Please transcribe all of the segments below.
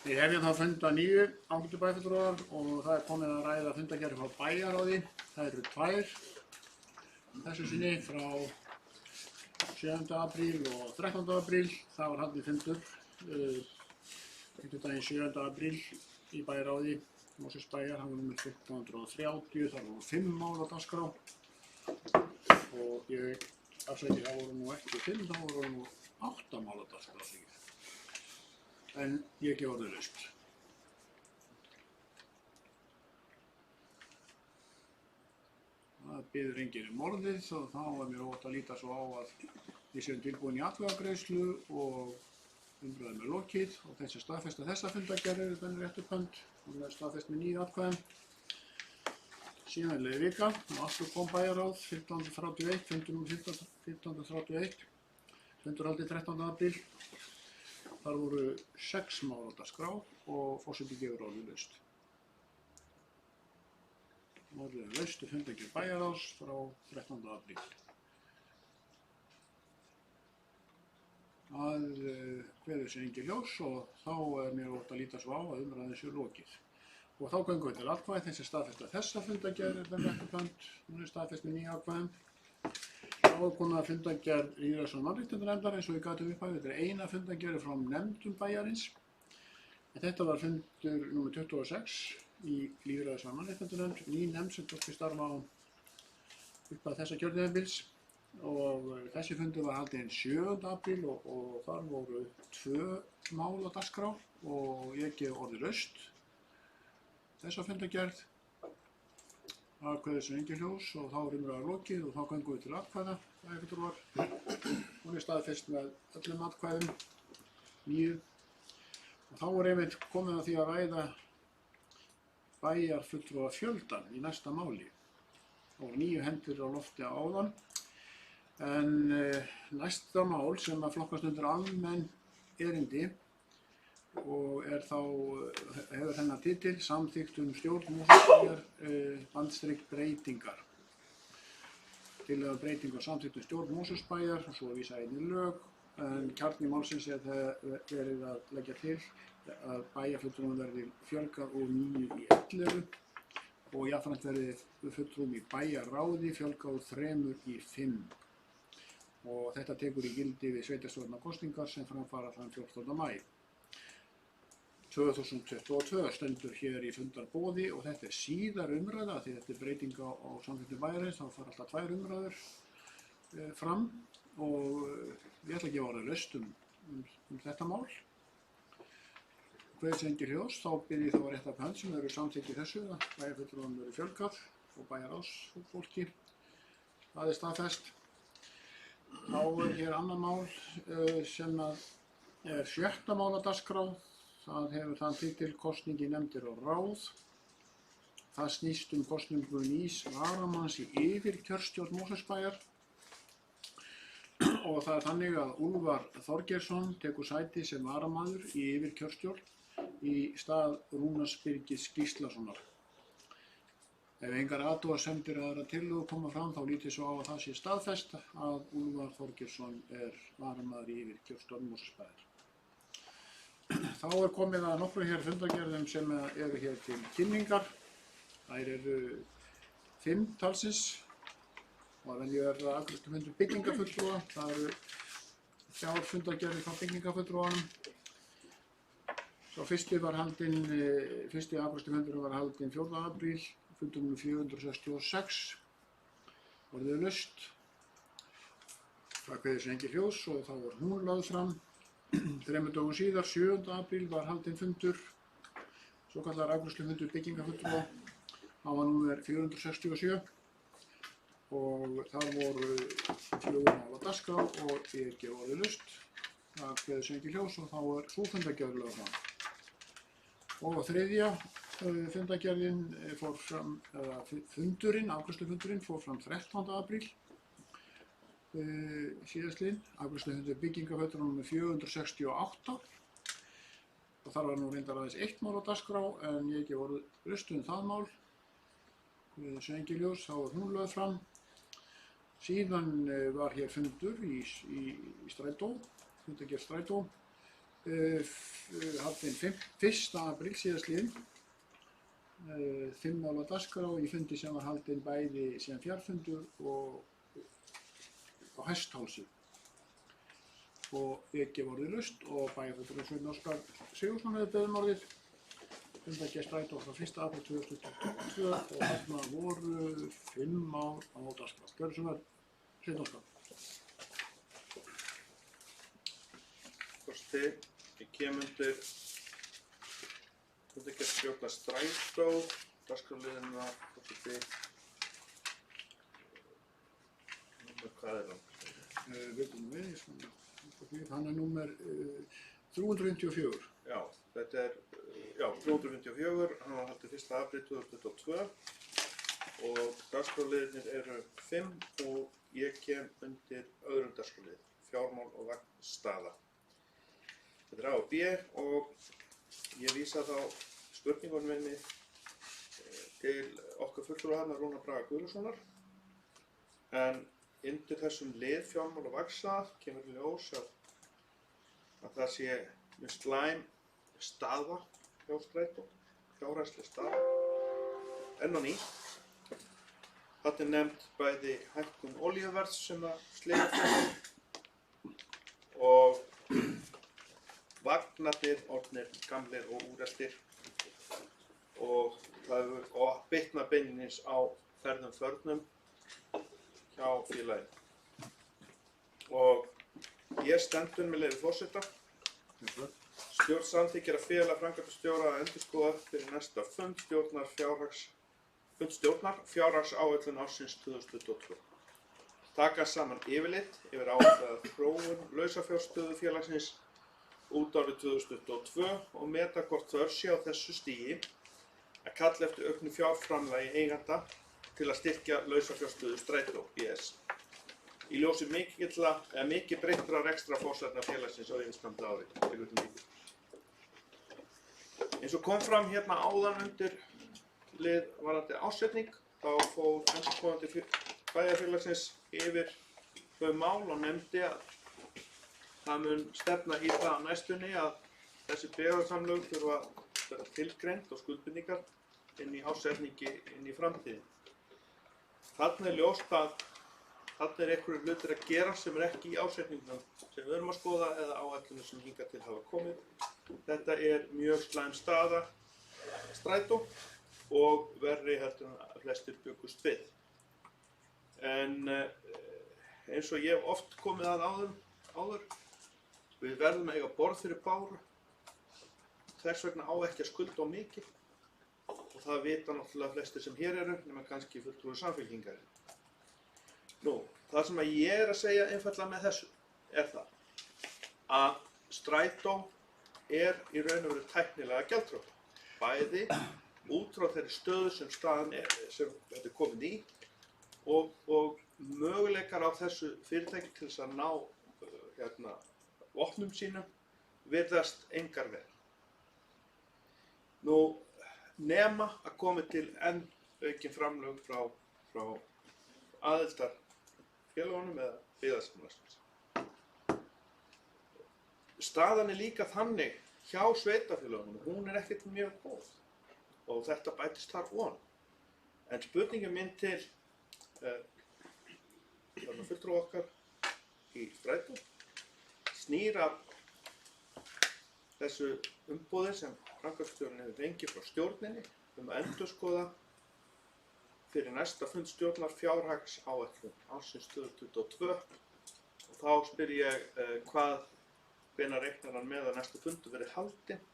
Við hefjum þá fund að nýju ágætu bæjarfulltrúar og það er komið að ræða fundargerðir frá bæjarráði. Það eru tvær þessu sinni frá 7. apríl og 13. apríl. Það var haldinn fundur fimmtudaginn 7. apríl í bæjarráði Mosfellsbæjar. Það var númer 1530, það voru 5 mál á dagskrá og ég afsæti það voru nú ekki 5, það voru nú 8 mál á dagskrá. En ég gef orðið laust. Það biður enginn um orðið og þá er mér óvægt að líta svo á að við séum tilbúin í atkvæðagreiðslu og umræðum er lokið og þessi staðfesta þessa fundargerðir er þannig rétt upp hönd og það er staðfest með 9 atkvæðum. Síðan er leið vika og aftur kom bæjarráð 1531, fundur nr. 1531, fundur haldinn 13. apríl. Þar voru 6 mál á dagskrá og forseti gefur orðið laust. Orðið er laust og fundargerð bæjarráðs frá 13. apríl. Það kveður sér engin ljós og þá er mér óvægt að líta svo á að umræðin sé lokið. Og þá göngum við til atkvæði, þessi staðfesta þessa fundargerð er þannig rétt upp hönd, hún er staðfest með 9 atkvæðum. Þá er komin að fundargerð lýðræðis- og mannréttindanefndar eins og við gátum upp að þetta er eina fundargerð frá nefndum bæjarins. En þetta var fundur nr. 26 í lýðræðis- og mannréttindanefnd, ný nefnd sem tók til starfa upp að þessa kjörtímabils og þessi fundur var haldinn 7. apríl og þar voru 2 mál á dagskrá og ég gef orðið laust þessa fundargerð. Það kveður sér engin ljós og þá er umræða lokið og þá göngum við til atkvæða, bæjarfulltrúar. Hún er staðfest með öllum atkvæðum, 9. Og þá er einmitt komið að því að ræða bæjarfulltrúafjöldan í næsta máli. Það voru 9 hendur á lofti áðan, en næsta mál sem að flokkast undir almenn erindi og hefur þennan titil samþykkt stjórn Mosfellsbæjar /breytingar. Tillaga breytingar samþykkt stjórn Mosfellsbæjar og svo vísa inn í lög, en kjarni málsins er það verið að leggja til að bæjarfulltrúum verði fjölgað úr 9 í 11 og jafnframt verði fulltrúum í bæjarráði fjölgað úr 3 í 5. Og þetta tekur í gildi við sveitarstjórnarkosningar sem framfara þann 14. maí. 2022 stendur hér í fundarboði og þetta er síðar umræða því þetta er breyting á samþykktum bæjarins, þá fara alltaf 2 umræður fram og ég ætla að gefa orðið laust um þetta mál. Kveður sér engin ljós, þá bið ég þá að rétta upp hönd sem eru samþykkt í þessu að bæjarfulltrúum verði fjölgað og bæjarráðsfólki. Það er staðfest. Þá er hér annað mál sem er 6. mál á dagskrá. Það hefur þann titil kosning í nefndir og ráð. Það snýst kosningu nýs varamanns í yfirkjörstjórn Mosfellsbæjar og það er þannig að Úlfar Þorgeirsson tekur sæti sem varamaður í yfirkjörstjórn í stað Rúnars Birgis Gíslasonar. Ef engar athugasemdir eða aðrar tillögur koma fram þá lítið svo á að það sé staðfest að Úlfar Þorgeirsson er varamaður í yfirkjörstjórn Mosfellsbæjar. Þá er komið að nokkrum hér fundargerðum sem eru hér til kynningar. Þær eru 5 talsins og að venju er það afgreiðslufundur byggingafulltrúa. Það eru 3 fundargerðir frá byggingafulltrúanum. Sá fyrsti afgreiðslufundurinn var haldinn 4. apríl, fundur nr. 466. Orðið laust. Það kveður sér engin ljós og þá var hún lögð fram. 3 dögum síðar, 7. apríl, var haldinn fundur, svokallaður afgreiðslufundur byggingafulltrúa. Það var númer 467 og þar voru 4 mál á dagskrá og ég gef orðið laust. Það kveður sér engin ljós og þá er sú fundargerð lögð fram. Og 3. fundargerðin fór fram, afgreiðslufundurinn fór fram 13. apríl. Síðastliðinn, afgreiðslufundur byggingafulltrúa nr. 468 og þar var nú reyndar aðeins 1 mál á dagskrá en ég gef orðið laust það mál. Þessu engin ljós, þá er hún lögð fram. Síðan var hér fundur í strætó, fundargerð strætó, haldinn 1. apríl síðastliðinn, 5 mála dagskrá í fundi sem var haldinn bæði sem fjarfundur og á Hesthálsi. Og ekki var orðið laust og bæjarfulltrúi Sveinn Óskar Sigurðsson hefði beðið orðið. Fundargerð strætó frá 1. apríl 2022 og þarna voru 5 mál á dagskrá. Gjörðu sem vel, Sveinn Óskar. Forseti, ég kem undir fundargerð stjórnar strætó, dagskrárliðina, forseti, hvað er hann? Veitum við, svona. Hann er númer 354. Já, þetta er 354, hann var haldið 1. apríl 2022 og dagskrárliðirnir eru 5 og ég kem undir öðrum dagskrárlið, fjármál og vagnstaða. Þetta er A og B og ég vísa þá spurningunum minni til okkar fulltrúa þarna Rúnar Braga Guðlaugssonar. En undir þessum lið fjármál og vagnstaða kemur í ljós að það sé mjög slæm staða hjá strætó, fjárhagsleg staða, enn á ný. Þarna er nefnt bæði hækkun olíuverðs sem að sliga fyrir og vagnarnir orðnir gamlir og úreltir og það hefur bitnað beinlínis á ferðum förnum hjá félaginu. Og ég stendur með leyfi forseta. Stjórn samþykkir að fela framkvæmdastjóra að endurskoða fyrir næsta fund stjórnar fjárhagsáætlun ársins 2022. Taka saman yfirlit yfir áætlaða þróun lausafjárstöðu félagsins út árið 2022 og meta hvort þörf sé á þessu stigi að kalla eftir auknu fjárframlagi eiganda til að styrkja lausafjárstöðu Strætó BS. Í ljósi mikið breyttra rekstrarforsendna félagsins á yfirstandandi ári. Eins og kom fram hérna áðan undir lið varðandi ásetning, þá fór endurskoðandi bæjarfélagsins yfir þau mál og nefndi að það mun stefna í það á næstunni að þessi byggðarsamlög þurfa að vera tilgreind og skuldbindingar inn í ásetningi inn í framtíðin. Þarna er ljóst að þarna er einhverjir hlutir að gera sem er ekki í ásetningnum sem við erum að skoða eða áætlunum sem hingað til hafa komið. Þetta er mjög slæm staða Strætó og verri heldur en að flestir bjuggust við. En eins og ég hef oft komið að áður, við verðum að eiga borð fyrir báru. Þess vegna á ekki að skulda of mikið og það vita náttúrulega flestir sem hér eru, nema kannski fulltrúi Samfylkingarinnar. Nú, það sem ég er að segja einfaldlega með þessu er það að Strætó er í raun og veru tæknilega gjaldþrota. Bæði út frá þeirri stöðu sem staðan sem þetta er komin í og möguleikar á þessu fyrirtæki til þess að ná vopnum sínum virðast engar vera. Nú, nema að komi til enn aukin framlög frá aðildarfélögunum eða byggðasamlagsins. Staðan er líka þannig hjá sveitarfélögunum, hún er ekkert mjög góð og þetta bætist þar ofan. En spurningin minn til fulltrúa okkar í Strætó snýr að þessu umboði sem framkvæmdastjórinn hefur fengið frá stjórninni að endurskoða fyrir næsta fund stjórnar fjárhagsáætlun ársins 2022 og þá spyr ég hvenær reiknar hann með að næsta fundur verði haldinn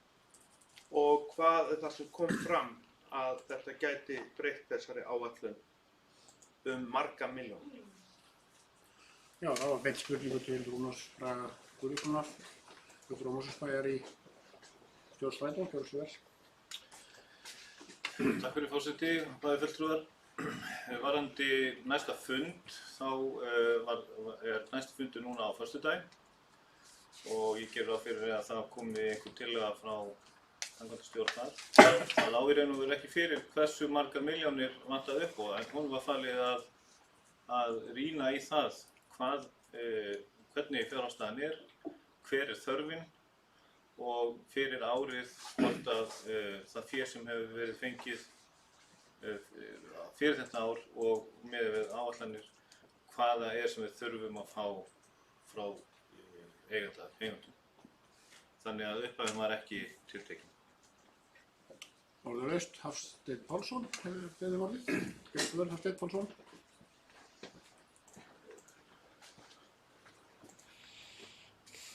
og hvað er það sem kom fram að þetta gæti breytt þessari áætlun marga milljónir. Já, það var beint spurningu til Rúnars Braga Guðlaugssonar, frá Mosfellsbæjar í stjórn Strætó, gjörðu svo vel. Takk fyrir forseti, bæði fulltrúar. Varðandi næsta fund, þá er næsta fundur núna á föstudaginn og ég geri ráð fyrir að það komi einhver tillaga frá framkvæmdastjórnar. Það lá í raun og veru ekki fyrir hversu margar milljónir vantaði upp og en hún var falið að rýna í það hvernig fjárhagsstaðan er, hver er þörfin og fyrir árið hvort að það fé sem hefur verið fengið fyrir þetta ár og með við áætlanir hvaða sem við þurfum að fá frá eigendum. Þannig að upphæðin var ekki tiltekin. Orðalaust, Hafsteinn Pálsson hefur beðið orðið. Gjörðu vel, Hafsteinn Pálsson.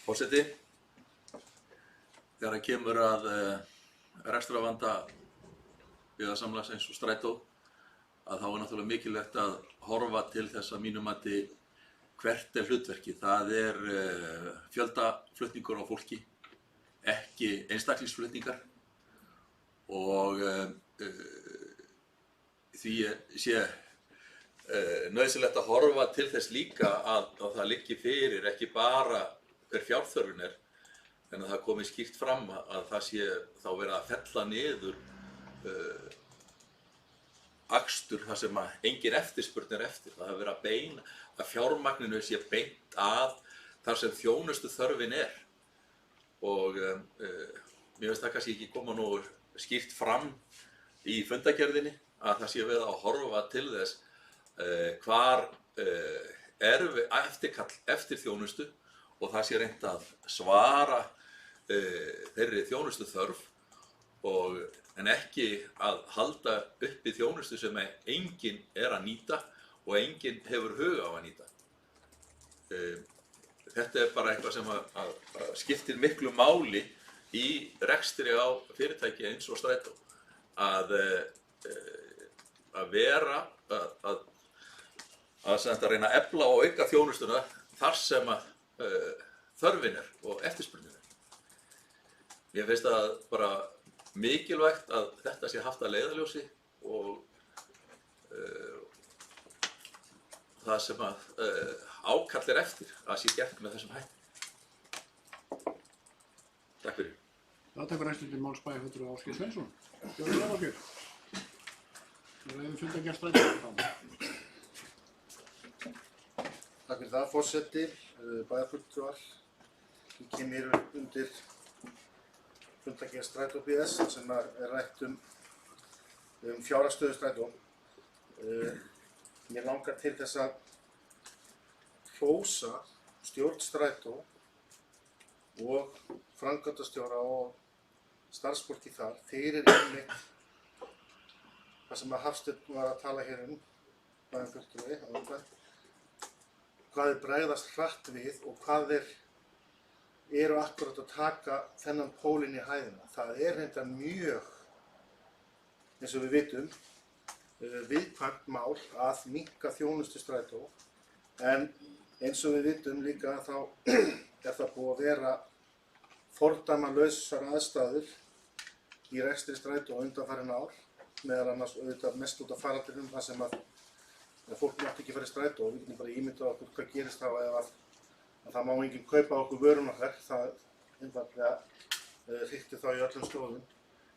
Forseti, þegar það kemur að rekstrarvanda byggðasamlagsins og strætó, að þá náttúrulega mikilvægt að horfa til þess að mínu mati hvert hlutverkið. Það fjöldaflutningur á fólki, ekki einstaklingsflutningar og því sé nauðsynlegt að horfa til þess líka að það liggi fyrir ekki bara hver fjárþörfin en að það komi skýrt fram að það sé þá verið að fella niður akstur þar sem að engin eftirspurn eftir. Það hefur verið að beina að fjármagninu sé beint að þar sem þjónustu þörfin og mér finnst það kannski ekki koma nógu skýrt fram í fundagerðinni að það sé við að horfa til þess hvar eftirkall eftir þjónustu og það sé reynt að svara þeirri þjónustu þörf en ekki að halda uppi þjónustu sem enginn að nýta og enginn hefur hug á að nýta. Þetta bara eitthvað sem að skiptir miklu máli í rekstri á fyrirtæki eins og strætó að vera að reyna að efla og auka þjónustuna þar sem að þörfin og eftirspurnin Mér finnst það bara mikilvægt að þetta sé haft að leiðarljósi og það sem að ákall eftir að sé gert með þessum hætti. Takk fyrir. Það tekur næstu til máls bæjarfulltrúi Ásgeir Sveinsson. Gjörðu vel, Ásgeir. Við ræðum fundargerð strætó. Takk fyrir það, forseti, bæjarfulltrúar. Ég kem hér undir fundargerð strætó BS sem rætt fjárhagsstöðu strætó. Mér langar til þess að hrósa stjórn strætó og framkvæmdastjóra og starfsfólki þar fyrir einmitt það sem að Hafsteinn var að tala hér bæjarfulltrúi, hvað bregðast hratt við og hvað eru akkurat að taka þennan pólinn í hæðina. Það reyndar mjög, eins og við vitum, viðkvæmt mál að minnka þjónustu strætó, en eins og við vitum líka þá það búið að vera fordæmalausar aðstæður í rekstri strætó undanfarin ár, meðal annars auðvitað mest út af faraldrinum þar sem að fólk mátti ekki fara í strætó og við getum bara ímyndað okkur hvað gerist þá ef að það má enginn kaupa okkur vörun okkar, það einfaldlega hrikti þá í öllum stofum,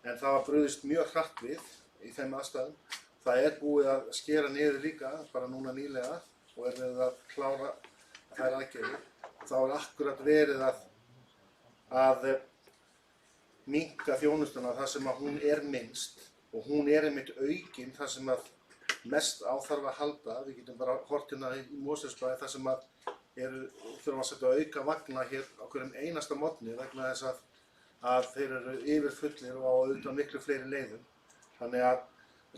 en það var brugðist mjög hratt við í þeim aðstæðum. Það búið að skera niður líka, bara núna nýlega, og verið að klára þær aðgerðir. Þá akkurat verið að minnka þjónustuna þar sem að hún minnst og hún einmitt aukin þar sem að mest á þarf að halda. Við getum bara horft hérna í Mosfellsbæ þar sem að þurfum að setja auka vagna hér á hverjum einasta morgni vegna þess að þeir eru yfirfullir og á auðvitað miklu fleiri leiðum. Þannig að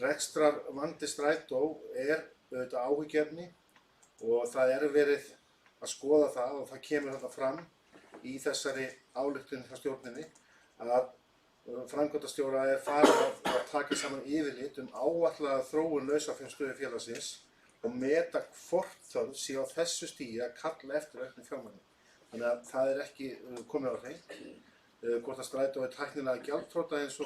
rekstrarvandi strætó auðvitað áhyggjuefni og það verið að skoða það og það kemur þetta fram í þessari ályktun hjá stjórninni að framkvæmdastjóra farið að taka saman yfirlit áætlaða þróun lausafjárstöðu félagsins og meta hvort þörf sé á þessu stigi að kalla eftir auknu fjármagni. Þannig að það ekki komið á hreint. Hvort að strætó tæknilega gjaldþrota eins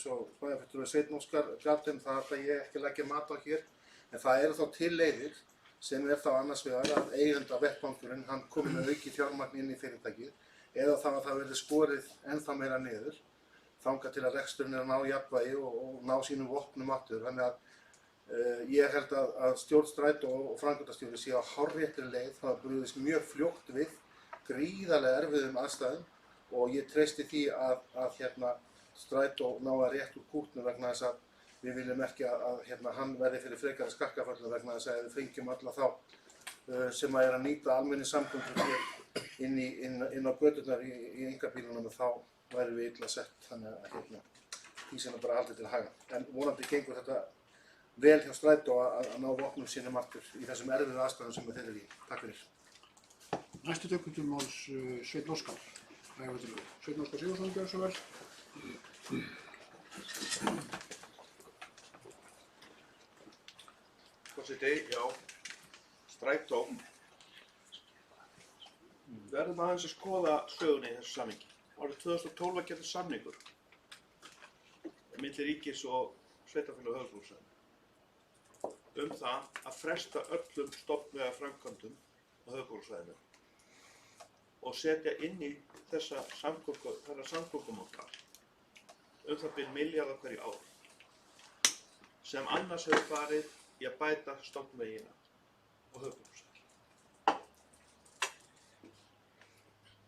og bæjarfulltrúi Sveinn Óskar gat það ætla ég ekki að leggja mat á hér, en það eru þá til leiðir sem þá annars vegar að eigendavettvangur hann komi með aukið fjármagn inn í fyrirtækið eða það að það verði skorið ennþá meira niður þangað til að reksturinn að ná jafnvægi og ná sínum vopnum aftur. Þannig að ég held að stjórn strætó og framkvæmdastjóri sé á hárréttri leið. Það brugðist mjög fljótt við gríðarlega erfiðum aðstæðum og ég treysti því að Strætó ná að rétt úr kútnum vegna þess að við viljum ekki að hann verði fyrir frekari skakkaföllum vegna þess að ef við fengjum alla þá sem að nýta almenningssamgöngur hér inn á göturnar í einkabílunum þá værum við illa sett. Þannig að því sem bara haldið til haga. En vonandi gengur þetta vel hjá Strætó að ná vopnum sínum aftur í þessum erfiðu aðstæðum sem þeir eru í. Takk fyrir. Næstu tökum til máls Sveinn Óskar. Sveinn Óskar Sigurðsson, gjörðu svo vel. Forseti, já, Strætó. Verðum aðeins að skoða sögunni í þessu samhengi. Árið 2012 var gerður samningur milli ríkis og sveitarfélaga á höfuðborgarsvæðinu það að fresta öllum stofnvegaframkvæmdum á höfuðborgarsvæðinu og setja inn í þessa samgöngumáta það bil milljarða hverju ár sem annars hefur farið í að bæta stofnvegina á höfuðborgarsvæðinu.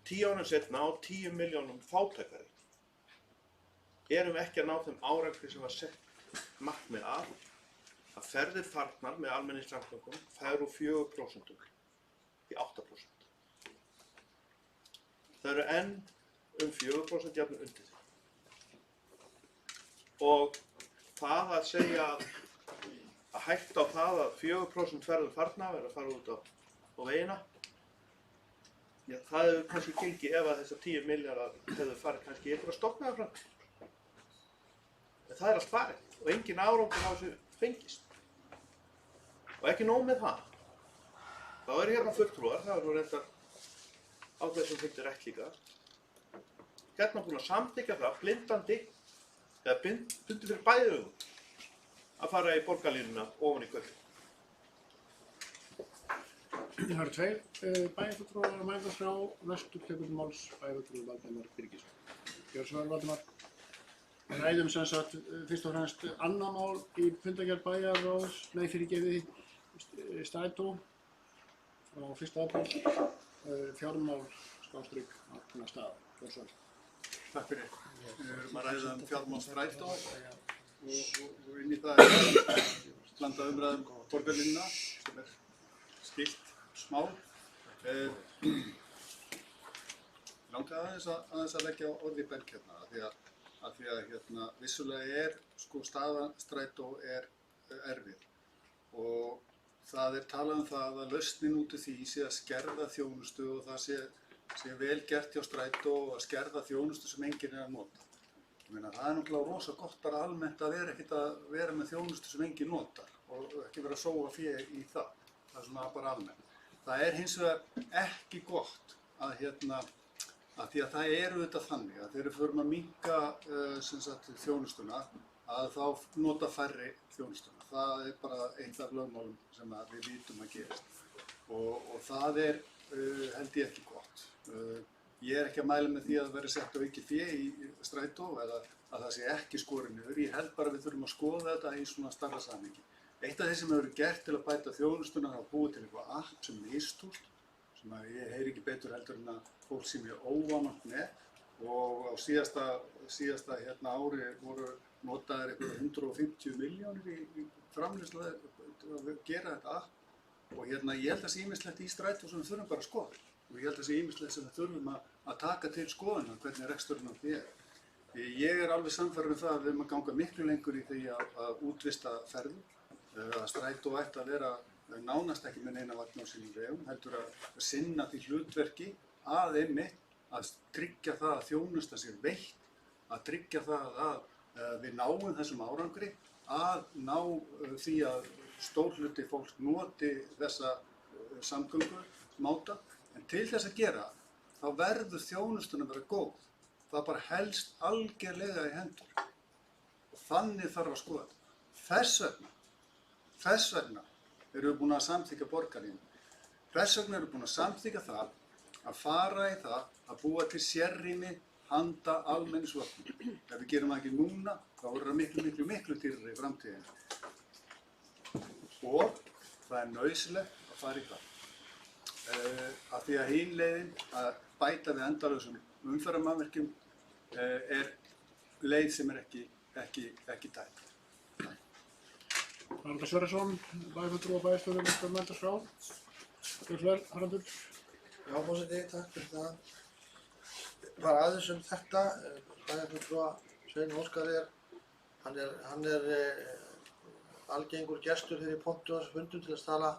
10 árum seinna á 10 milljónum fátækari erum ekki að ná þeim árangri sem var sett markmið að ferðir farnar með almenningssamgöngum færu úr 4% í 8%. Það eru enn 4% jafnvel undir því. Og það að segja að hætta á það að 4% ferðir farnar verður að fara út á vegina, já, það hefur kannski gengið ef að þessar 10 milljarðar hefur farið kannski í einhverja stofnvegaframkvæmdir. En það allt farið og engin árangur á þessu fengist. Og ekki nóg með það. Þá eru hérna fulltrúar, það eru reyndar á þessum fundi rætt líka. Hérna búin að samþykkja það blindandi eða bundið fyrir bæði augum að fara í borgarlínuna ofan í götu. Það eru tveir bæjarfulltrúar að mæta frá vestur tekur til máls bæjarfulltrúi Valdimar Birgisson. Gjörðu svo vel, Valdimar. Við ræðum sem sagt fyrst og fremst annað mál í fundargerð bæjarráðs, Strætó frá 1. apríl, fjármál /ákveðna staða. Gjörðu svo vel. Takk fyrir. Við erum að ræða fjármál Strætó og inn í það blanda umræðum borgarlínuna sem skilt smál. Langaði aðeins að leggja orði í belg hérna af því að vissulega staða Strætó erfið og það talað það að lausnin út af því sé að skerða þjónustu og það sé vel gert hjá Strætó og að skerða þjónustu sem enginn að nota. Það náttúrulega rosa gott bara almennt að vera með þjónustu sem enginn notar og ekki vera að sóa fé í það. Það er svona bara almennt. Það hins vegar ekki gott að því að það auðvitað þannig að þegar við förum að minnka þjónustuna að þá nota færri þjónustuna. Það bara eitt af lögmálum sem við vitum að gerist og það held ég ekki gott. Ég ekki að mæla með því að það verði sett á aukið fé í Strætó eða að það sé ekki skorið niður. Ég held bara að við þurfum að skoða þetta í svona stærra samhengi. Eitt af því sem hefur verið gert til að bæta þjónustuna er að búa til eitthvað app sem listúlt sem ég heyri ekki betur heldur en að fólk sem ég óvanant með og á síðasta ári voru notaðir eitthvað 150 milljónir í framleiðslu að gera þetta app og ég held að sé ýmislegt í Strætó sem við þurfum bara að skoða og ég held að sé ýmislegt sem við þurfum að taka til skoðunar hvernig reksturinn á því er. Ég alveg sannfærður það að við erum að ganga miklu lengur í því að útvista ferðum að Strætó ætti að vera nánast ekki með neina vagna á sínum vegum, heldur að sinna því hlutverki að að tryggja það að þjónusta sé veitt, að tryggja það að við náum þessum árangri, að ná því að stór hluti fólk noti þessa samgöngumáta. En til þess að gera þá verður þjónustun að vera góð. Það bara helst algerlega í hendur. Og þannig þarf að skoða þetta. Þess vegna erum við búin að samþykkja borgarlínu. Þess vegna erum við búin að samþykkja það að fara í það að búa til sérrými handa almenningsvögnum. Ef við gerum það ekki núna, þá verður það miklu dýrari í framtíðinni. Og það nauðsynlegt að fara í það. Af því að hin leiðin að bæta við endalausum umferðarmannvirkjum er leið sem er ekki tæk. Haraldur Sverrisson, bæjarfulltrúi og bæjarstjóri viltu mælta frá? Gjörðu vel, Haraldur. Já, forseti, takk fyrir það. Bara aðeins þetta, bæjarfulltrúa Sveinn Óskar hann er algengur gestur hér í pontu og fundum til að tala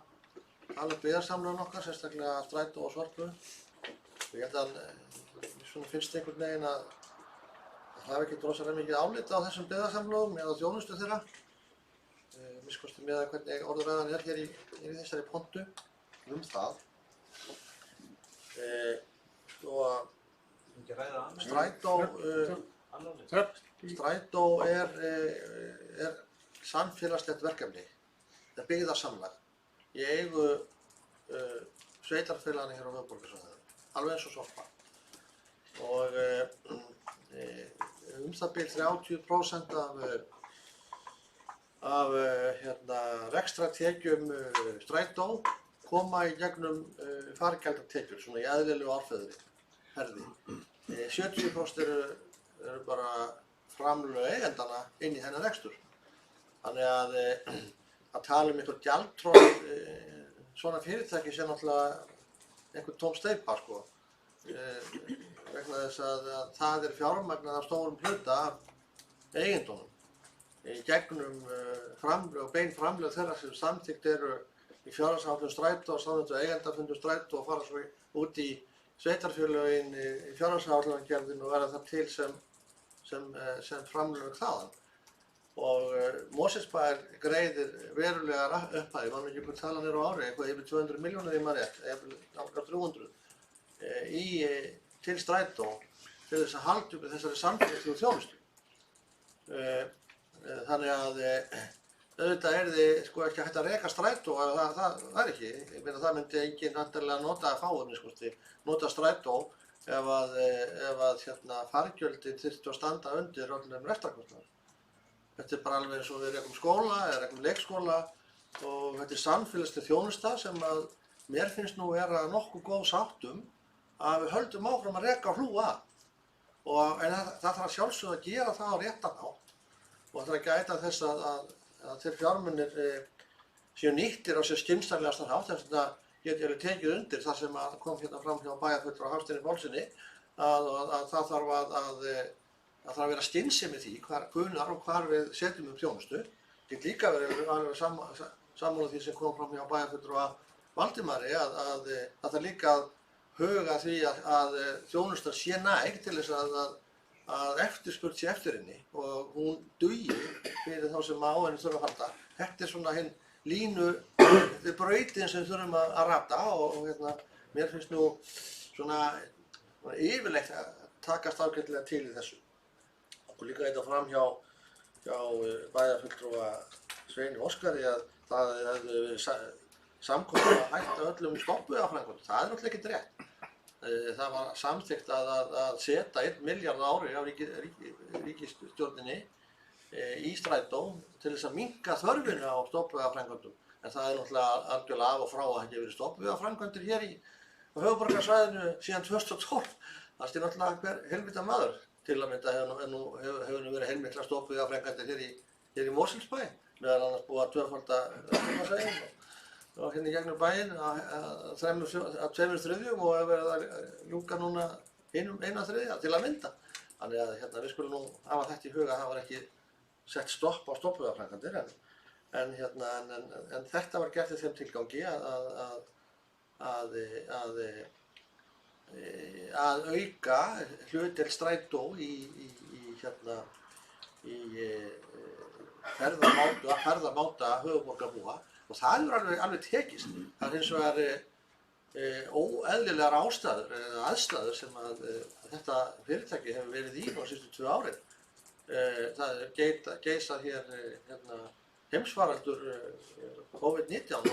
byggðarsamlögun okkar, sérstaklega strætó og Sorpu. Og ég held að mér finnst einhvern veginn að það hafi ekki rosalega mikið álit á þessum byggðarsamlögum eða þjónustu þeirra. Minnst með hvernig orðræðan hér í þessari pontu það. Strætó er samfélagslegt verkefni, það er byggðarsamlag í eigu sveitarfélagana hér á höfuðborgarsvæðinu, alveg eins og Sorpa. Og það bil 30% af rekstrartekjum strætó koma í gegnum fargjaldatekjur, svona í eðlilegu árferði. 70% eru bara framlög eigendana inn í þennan rekstur. Þannig að tala um einhver gjaldþrot svona fyrirtæki sé náttúrulega einhver tóm steypa, sko. Vegna þess að það er fjármagnað af stórum hluta af eigendunum í gegnum framlög, bein framlög þeirra sem samþykkt eru í fjárhagsáætlun strætó og samþykktu eigendafundum strætó og fara svo út í sveitarfélögin í fjárhagsáætlunargerðin og verða það til sem framlög þaðan. Og Mosfellsbær greiðir verulegar upphæðir, var ekki hvað talan er á ári, eitthvað yfir 200 milljónir í maður rétt, eða 300, til strætó til þess að halda upp þessari samfélagslegu þjónustu. Þannig að auðvitað þið sko ekki hægt að reka strætó ef það er ekki. Ég meina það myndi enginn vantarlega nota fáum, nota strætó ef að fargjöldin þyrftu að standa undir öllum rekstrarkostnaði. Þetta er bara alveg eins og við rekum skóla eða rekum leikskóla og þetta er samfélagsleg þjónusta sem að mér finnst nú vera nokkuð góð sátt að við höldum áfram að reka og hlúa að. En það þarf að sjálfsögðu að gera það á réttan hátt og það þarf að gæta þess að þeir fjármunir séu nýttir á sér skynsamlegastan hátt. Þess vegna get ég alveg tekið undir það sem kom hérna fram hjá bæjarfulltrúa Hafsteini Pálssyni að það þarf að vera skynsemi því hvenær og hvar við setjum þjónustu. Ég get líka verið alveg sammála því sem kom fram hjá bæjarfulltrúa Valdimari að það þarf líka að huga því að þjónustan sé næg til þess að eftirspurn sé eftir henni og hún dugi fyrir þá sem á henni þurfa að halda. Þetta er svona hinn brautin sem við þurfum að rata og mér finnst nú svona yfirleitt að takast ágætlega til í þessu. Og líka þetta fram hjá bæjarfulltrúa Sveini Óskari að það hefði verið samkomulag að hætta öllum stofnvegaframkvæmdum. Það er náttúrulega ekkert rétt. Það var samþykkt að setja 1 milljarð á ári á ríkisstjórninni í strætó til þess að minnka þörfina á stofnvegaframkvæmdum. En það er náttúrulega algjörlega af og frá að þetta verið stofnvegaframkvæmdir hér á höfuðborgarsvæðinu síðan 2012. Það er náttúrulega hver heilmikla maður. Til að mynda hefur nú verið heilmikla stofnvegaframkvæmdir hér í Mosfellsbæ, meðal annars búið að tvöfalda verslunarstaðinn og hérna í gegnum bæinn að 2/3 og hefur verið að ljúka núna 1/3 til að mynda. Þannig að við skulum nú hafa þetta í huga að það var ekki sett stopp á stofnvegaframkvæmdir en þetta var gert í þeim tilgangi að auka hlutdeild strætó í ferðamáta höfuðborgarbúa og það hefur alveg tekist. Það er hins vegar óeðlilegar aðstæður sem að þetta fyrirtæki hefur verið í á síðustu 2 árin. Það er geisað hér heimsfaraldur COVID-19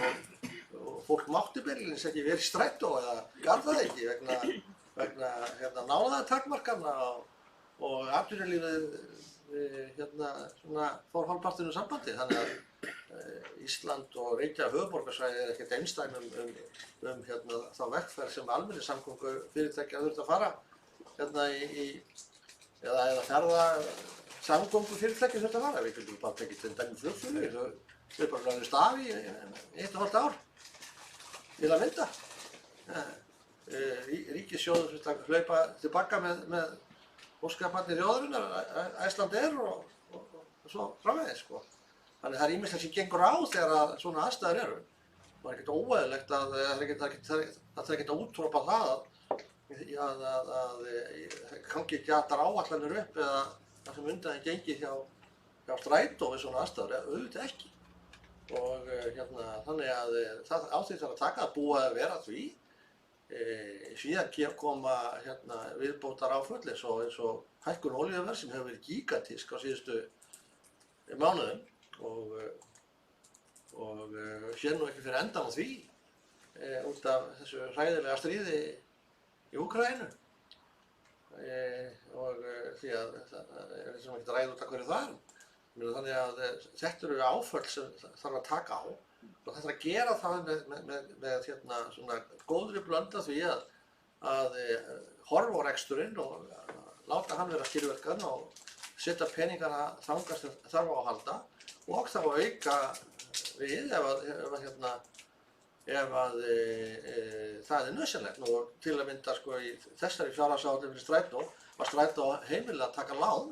og fólk mátti beinlínis ekki verið í strætó eða gat það ekki vegna nálægðartakmarkana og atvinnulífið svona fór hálfpartinu sambandi, þannig að Ísland og Reykjavík höfuðborgarsvæði ekkert einstæð þá vegferð sem almenningssamgöngu fyrirtækja þurft að fara eða ferðasamgöngu fyrirtækja þurft að fara. Við getum bara tekið til dæmi flugfélög, þau bara lögðust af í 1,5 ár til að mynda. Ríkissjóður þurft að hlaupa tilbaka með óskaparnir þjóðarinnar, Icelandair og svo framvegis, sko. Þannig það ýmislegt sem gengur á þegar svona aðstæður eru. Það er ekkert óeðlilegt að það er ekkert að úttropa það að gangi ekki allar áætlanir upp eða það sem undan er gengið hjá strætó við svona aðstæður, auðvitað ekki. Og þannig að það á því þarf að taka að búa að vera því. Síðan koma viðbótar áföll eins og hækkun olíuverðs sem hefur verið gigantísk á síðustu mánuðum og sér nú ekki fyrir endan á því út af þessu hræðilega stríði í Úkraínu og því að það er sem ekki að ræða út af hverju það er. Þannig að þetta eru áföll sem þarf að taka á og þetta er að gera það með svona góðri blöndu af því að horfa á reksturinn og láta hann vera skilvirkan og setja peningana þangað sem þarf á að halda og þá að auka við ef það er nauðsynlegt. Nú til að mynda sko í þessari fjárhagsáætlun fyrir strætó var strætó heimilega að taka lán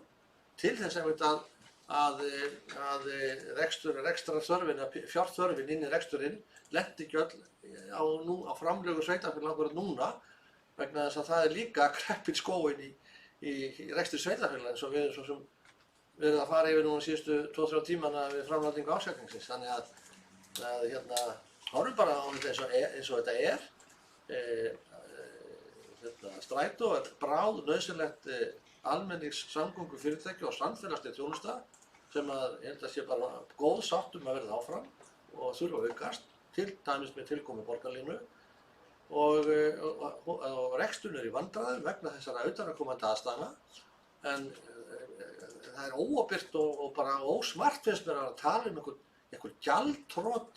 til þess að rekstrarþörfin, fjárþörfin inn í reksturinn lenti ekki öll á framlögu sveitarfélaga akkúrat núna vegna þess að það er líka kreppinn skóinn í rekstri sveitarfélaga eins og við svo sem verið að fara yfir núna síðustu 2-3 tímana við framlagningu ársreikningsins. Þannig að horfum bara á þetta eins og þetta er. Strætó er bráð nauðsynlegt almenningssamgöngu fyrirtæki og samfélagsleg þjónusta sem ég held að sé bara góð sátt að verða áfram og þurfa að aukast, til dæmis með tilkomu borgarlínu og reksturinn er í vandræðum vegna þessara utanaðkomandi aðstæðna en það er óábyrgt og bara ósmart finnst mér að tala um einhver gjaldþrot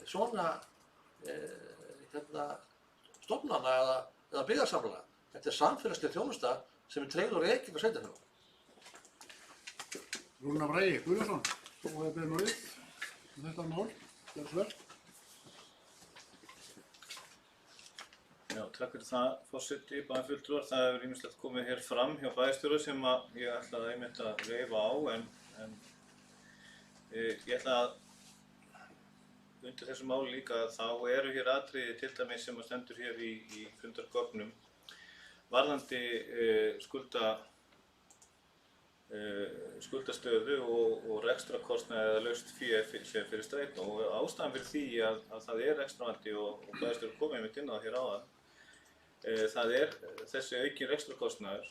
svona stofnana eða byggðarsamlaga. Þetta er samfélagsleg þjónusta sem er tryggð og rekin á sveitarfélögum. Rúnar Bragi Guðjónsson, þú hefur beðið við þetta mál, gjörðu svo vel. Já, takk fyrir það, forseti, bæjarfulltrúar. Það hefur ýmislegt komið hér fram hjá bæjarstjóra sem ég ætlaði einmitt að reifa á en ég ætla að undir þessu máli líka þá eru hér atriði til dæmis sem stendur hér í fundargögnum varðandi skuldastöðu og rekstrakostnaði eða laust fé fyrir strætó og ástæðan fyrir því að það er rekstrarvandi og bæjarstjóri komið einmitt inn á það hér áðan. Það er þessi aukin rekstrakostnaður,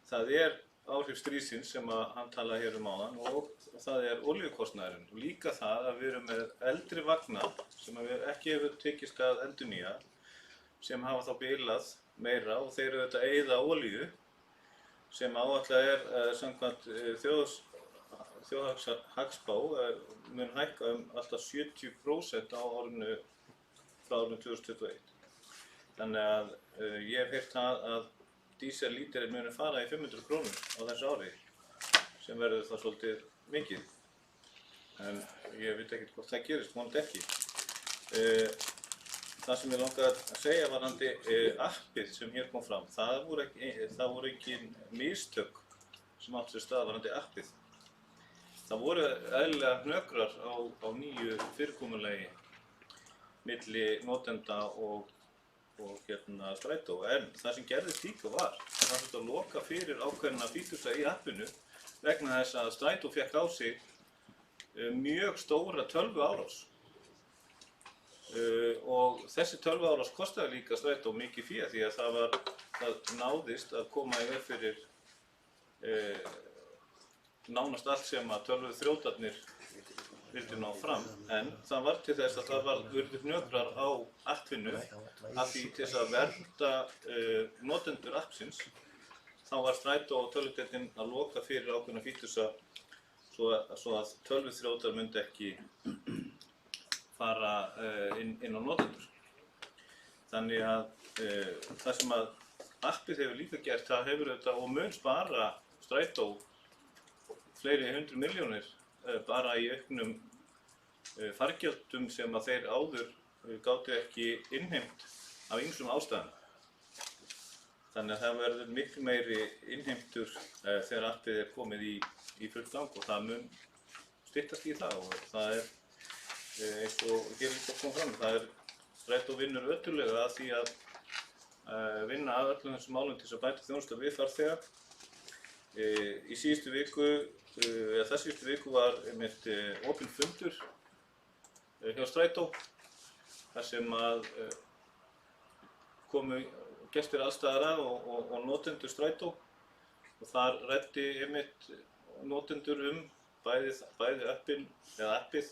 það er áhrif stríðsins sem hann talaði hér áðan og það er olíukostnaðurinn og líka það að við erum með eldri vagna sem við ekki hefur tekist að endurnýja sem hafa þá bilað meira og þeir eru þetta eyða olíu sem áætlað samkvæmt þjóðhagsspá mun hækka alltaf 70% á frá árinu 2021. Þannig að ég hef heyrt að dísellíterinn muni fara í 500 krónur á þessu ári sem verður það svolítið mikið. En ég veit ekkert hvort það gerist, vonandi ekki. Það sem ég langaði að segja varðandi appið sem hér kom fram, það voru ekki mistök sem áttu sér stað varðandi appið. Það voru eðlilega hnökrar á nýju fyrirkomulagi milli notenda og strætó, en það sem gerðist líka var að það þurfti að loka fyrir ákveðna fítusa í appinu vegna þess að strætó fékk á sig mjög stóra tölvuárás. Og þessi tölvuárás kostaði líka strætó mikið fé því að það náðist að koma í veg fyrir nánast allt sem að tölvuþrjótarnir vildi ná fram, en það var til þess að það var urðu hnökrar á appinu af því til þess að vernda notendur appsins þá var strætó og tölvudeildin að loka fyrir ákveðna fítusa svo að tölvuþrjótar myndi ekki fara inn á notendur. Þannig að það sem að appið hefur líka gert, það hefur þetta og mun spara strætó fleiri 100 milljónir bara í auknum fargjöldum sem að þeir áður gátu ekki innheimt af ýmsum ástæðum. Þannig að það verður miklu meiri innheimtur þegar appið komið í fullt gang og það mun styttast í það og það eins og hér líka kom fram, það strætó vinnur ötullega að því að vinna að öllum þessum málum til þess að bæta þjónustu við farþega. Í síðustu viku, eða þess síðustu viku var einmitt opinn fundur hjá strætó þar sem að komu gestir aðstæðara og notendur strætó og þar ræddi einmitt notendur bæði appið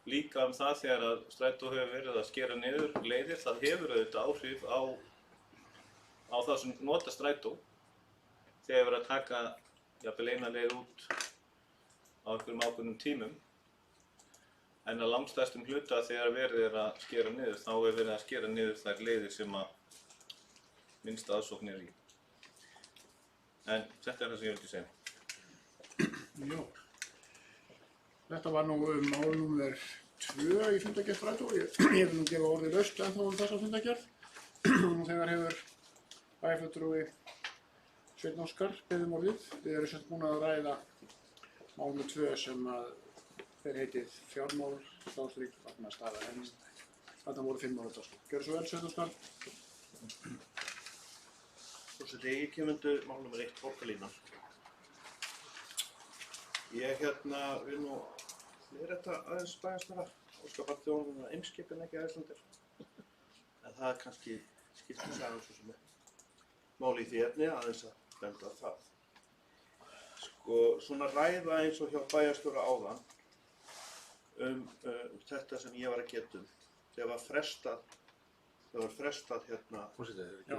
líka það þegar að strætó hefur verið að skera niður leiðir. Það hefur auðvitað áhrif á það sem nota strætó þegar verið að taka jafnvel eina leið út á einhverjum ákveðnum tímum. En að langstærstum hluta þegar verið að skera niður, þá verið að skera niður þær leiðir sem að minnst aðsókn í. En þetta það sem ég vildi segja. Já. Þetta var nú mál númer 2 í fundargerð strætó. Ég vil nú gefa orðið laust ennþá þessa fundargerð. Nú þegar hefur bæjarfulltrúi Sveinn Óskar beðið orðið. Við erum sem búin að ræða mál númer 2 sem að þeir heitið fjármál, Stafsvík, Vagnastaða, en þetta voru 5 ára dagskrá. Gjörðu svo vel, Sveinn Óskar. Forseti, ég kem undir mál númer 1, borgarlínan. Ég vil nú leiðrétta aðeins bæjarstjóra, óska bara þjónum að Eimskip en ekki Icelandair. En það kannski skiptir sagan svo sem máli í því efni aðeins að benda á það. Sko, svona ræða eins og hjá bæjarstjóra áðan þetta sem ég var að geta þegar var frestað Já,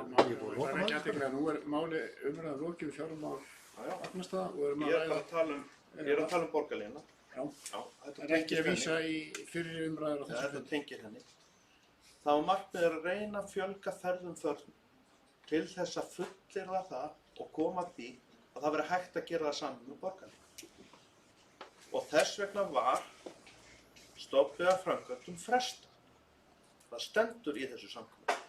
máli búið. Það er ekki aðteklega. Nú máli umræðan lokið við fjármál Vagnastaða og erum að ræða. Ég er að tala um borgarlína. Já. Það er ekki að vísa í fyrri umræður á þessu. Þetta tengir henni. Það var markmið að reyna að fjölga ferðum til þess að fullyrða það og koma að því að það veri hægt að gera það saman með borgarlínu. Og þess vegna var stofnvega framkvæmdum frestað. Það stendur í þessu samkomulagi.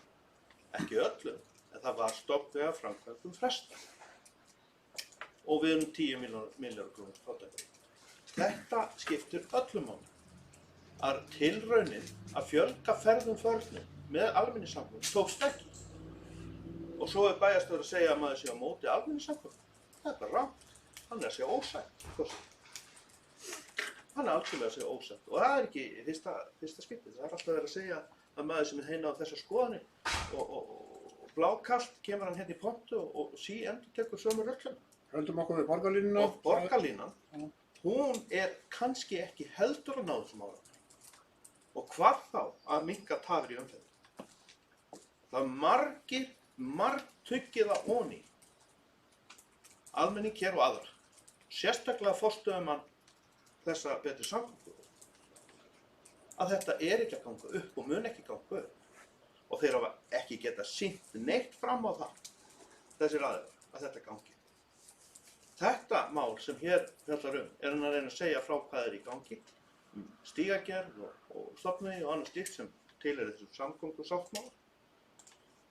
Ekki öllum, en það var stofnvega framkvæmdum frestað. Og við erum 10 milljarðar krónur fátækari. Þetta skiptir öllum máli. Að tilraunin að fjölga ferðum með almenningssamgöngum tókst ekki. Og svo er bæjarstjóri að segja að maður sé á móti almenningssamgöngum. Það er bara rangt. Hann er að segja ósætt. Hann er algjörlega að segja ósætt. Og það er ekki fyrsta skiptið. Það er alltaf verið að segja að maður sem er heina á þessar skoðanir og blákalt kemur hann hérna í pontu og endurtekur sömu rölluna. Höldum okkur við borgarlínuna. Og borgarlínan, hún er kannski ekki heldur að ná þessum árangri. Og hvað þá að minnka tafir í umferð. Það margtuggið að onni almenning hér og aðrar. Sérstaklega forstöðumann þessa betri samgöngu. Að þetta er ekki að ganga upp og mun ekki ganga upp. Og þeir hafa ekki getað sýnt neitt fram á það, þessir aðilar, að þetta gangi. Þetta mál sem hér fjallar er hann að reyna að segja frá hvað er í gangi, stígagerð og stofnvegi og annað slíkt sem tilheyrir þessum samgöngusáttmála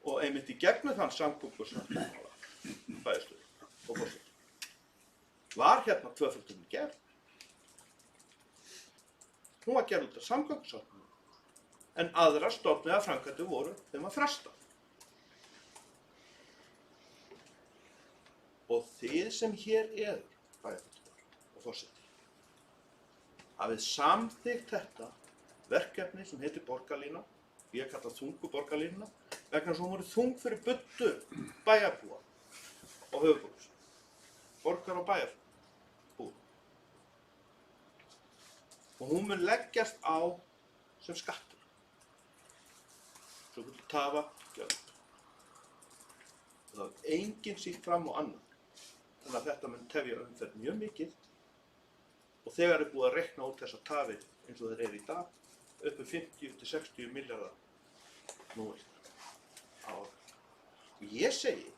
og einmitt í gegnum þann samgöngusáttmála bæjarstjóri og forseti. Var hérna tvöföldun gerð. Hún var gerð út af samgöngusáttmála en aðrar stofnvega framkvæmdir voru þeim að fresta. Og þið sem hér bæjarfulltrúar og forseti, hafið samþykkt þetta verkefni sem heitir borgarlína, ég kalla þungu borgarlínuna, vegna þess að hún voru þung fyrir buddu bæjarbúa og höfuðborgar, borgar og bæjarbúa. Og hún mun leggjast á sem skattur. Svo getur tafa gjöld. Það hefur enginn sýnt fram á annað. Þannig að þetta mun tefja umferð mjög mikið og þegar er búið að reikna út þessar tafir eins og þeir eru í dag, uppi 50 til 60 milljarðar nú á ári. Og ég segi,